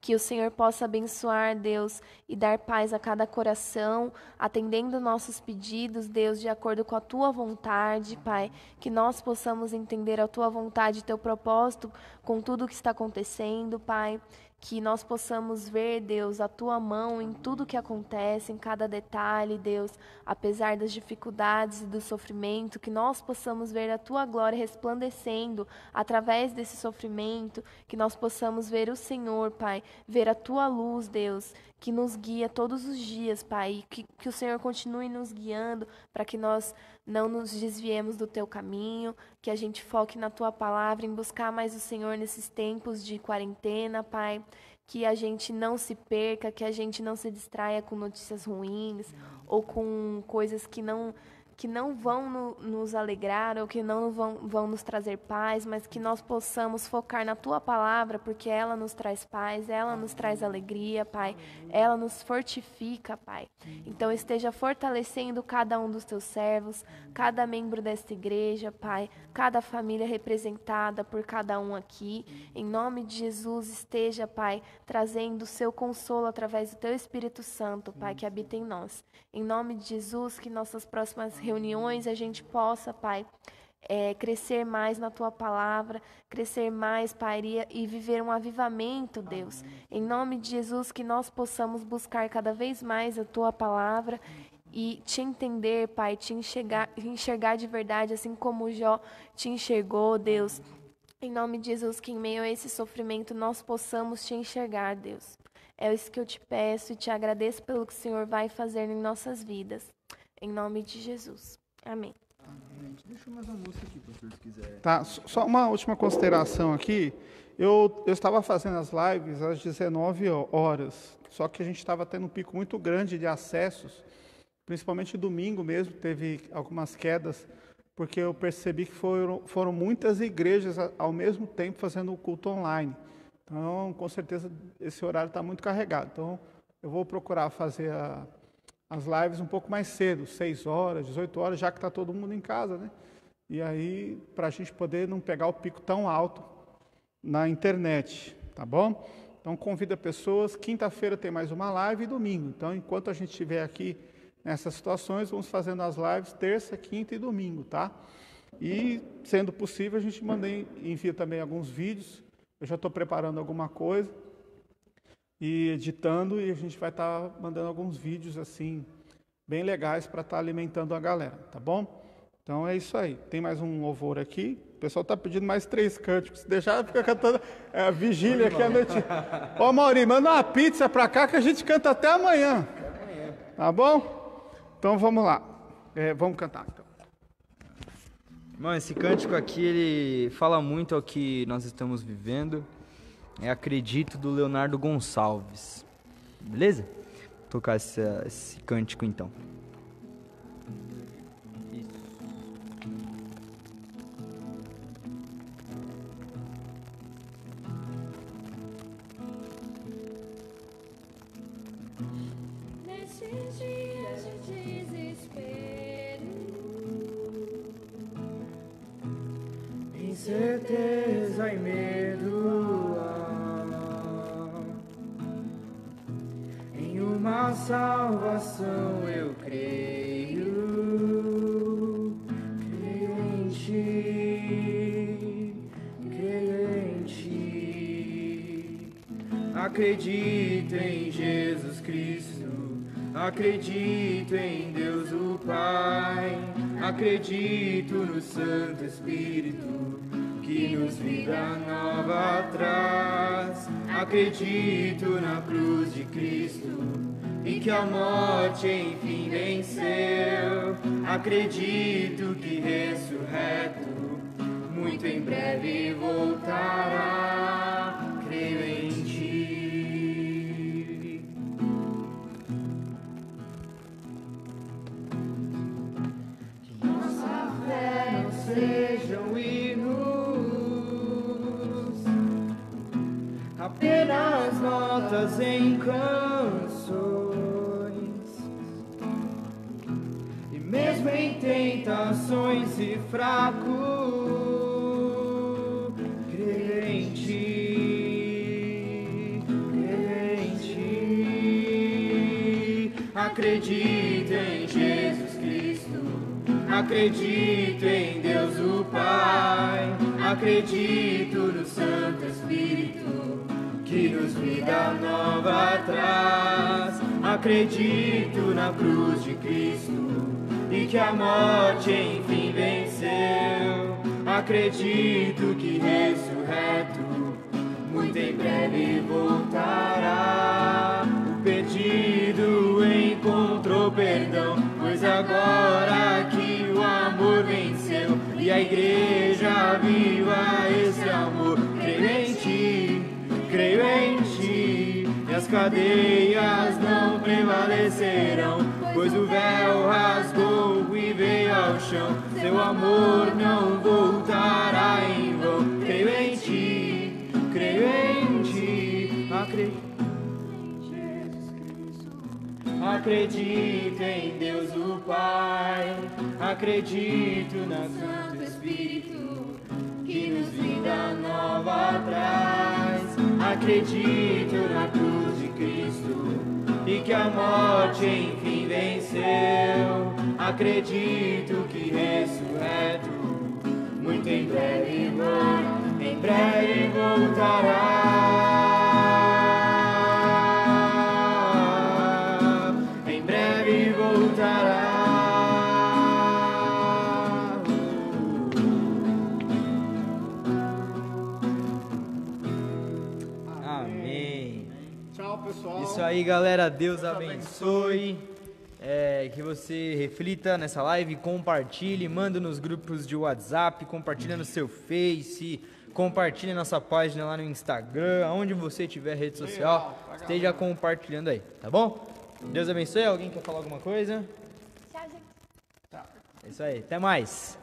Que o Senhor possa abençoar, Deus, e dar paz a cada coração, atendendo nossos pedidos, Deus, de acordo com a Tua vontade, Pai. Que nós possamos entender a Tua vontade e Teu propósito com tudo o que está acontecendo, Pai. Que nós possamos ver, Deus, a Tua mão em tudo que acontece, em cada detalhe, Deus, apesar das dificuldades e do sofrimento, que nós possamos ver a Tua glória resplandecendo através desse sofrimento, que nós possamos ver o Senhor, Pai, ver a Tua luz, Deus, que nos guia todos os dias, Pai, e que o Senhor continue nos guiando para que nós não nos desviemos do Teu caminho, que a gente foque na Tua palavra, em buscar mais o Senhor nesses tempos de quarentena, Pai, que a gente não se perca, que a gente não se distraia com notícias ruins ou com coisas que não vão nos alegrar ou que não vão nos trazer paz, mas que nós possamos focar na Tua palavra, porque ela nos traz paz, ela nos traz alegria, Pai, ela nos fortifica, Pai. Então esteja fortalecendo cada um dos Teus servos, cada membro desta igreja, Pai, cada família representada por cada um aqui. Em nome de Jesus, esteja, Pai, trazendo o Seu consolo através do Teu Espírito Santo, Pai, que habita em nós. Em nome de Jesus, que nossas próximas reuniões a gente possa, Pai, crescer mais na Tua palavra, crescer mais, Pai, e viver um avivamento, Deus. Em nome de Jesus, que nós possamos buscar cada vez mais a Tua palavra e te entender, Pai, te enxergar de verdade, assim como Jó te enxergou, Deus. Em nome de Jesus, que em meio a esse sofrimento nós possamos te enxergar, Deus. É isso que eu te peço e te agradeço pelo que o Senhor vai fazer em nossas vidas. Em nome de Jesus. Amém. Deixa mais uma música aqui, pastor, se quiser. Tá, só uma última consideração aqui. Eu estava fazendo as lives às 19 horas, só que a gente estava tendo um pico muito grande de acessos, principalmente domingo mesmo, teve algumas quedas, porque eu percebi que foram muitas igrejas ao mesmo tempo fazendo o culto online. Então, com certeza, esse horário está muito carregado. Então, eu vou procurar fazer as lives um pouco mais cedo, 6 horas, 18 horas, já que está todo mundo em casa, né? E aí, para a gente poder não pegar o pico tão alto na internet, tá bom? Então, convida pessoas. Quinta-feira tem mais uma live e domingo. Então, enquanto a gente estiver aqui nessas situações, vamos fazendo as lives terça, quinta e domingo, tá? E, sendo possível, a gente envia também alguns vídeos. Eu já estou preparando alguma coisa e editando, e a gente vai estar mandando alguns vídeos assim, bem legais para estar alimentando a galera, tá bom? Então é isso aí. Tem mais um louvor aqui. O pessoal está pedindo mais 3 cânticos. Se deixar, fica cantando vigília aqui à noite. Ô, Mauri, manda uma pizza para cá que a gente canta até amanhã. Tá bom? Então vamos lá. Vamos cantar, então. Irmão, esse cântico aqui, ele fala muito ao que nós estamos vivendo. É Acredito, do Leonardo Gonçalves. Beleza? Vou tocar esse cântico, então. Nesses dias de desespero, Incerteza e medo, em uma salvação eu creio, creio em ti, acredito em Jesus Cristo, acredito em Deus o Pai, acredito no Santo Espírito, que nos vida nova traz. Acredito na cruz de Cristo e que a morte enfim venceu. Acredito que ressurreto muito em breve voltará. Creio em ti. Que nossa fé não sejam hinos, apenas notas em canções, e mesmo em tentações e fraco, creio em ti, creio em ti. Acredito em Jesus Cristo, acredito em Deus o Pai, acredito no Santo Espírito, que nos vida nova traz. Acredito na cruz de Cristo e que a morte enfim venceu. Acredito que ressurreto muito em breve voltará. O perdido encontrou perdão, pois agora que o amor venceu e a igreja viva esse amor. Creio em ti, creio em ti, e as cadeias não prevalecerão, pois o véu rasgou e veio ao chão. Seu amor não voltará em vão. Creio em ti, creio em ti, acredito em Deus o Pai, acredito no Santo Espírito, que nos vida nova traz. Acredito na cruz de Cristo e que a morte enfim venceu. Acredito que ressurreto muito em breve voltará. Em breve voltará. aí, galera. Deus abençoe. Que você reflita nessa live, compartilhe, manda nos grupos de WhatsApp, compartilha no seu Face, compartilha nossa página lá no Instagram, aonde você tiver rede social, esteja compartilhando aí, tá bom? Deus abençoe. Alguém quer falar alguma coisa? Tchau, gente. É isso aí. Até mais.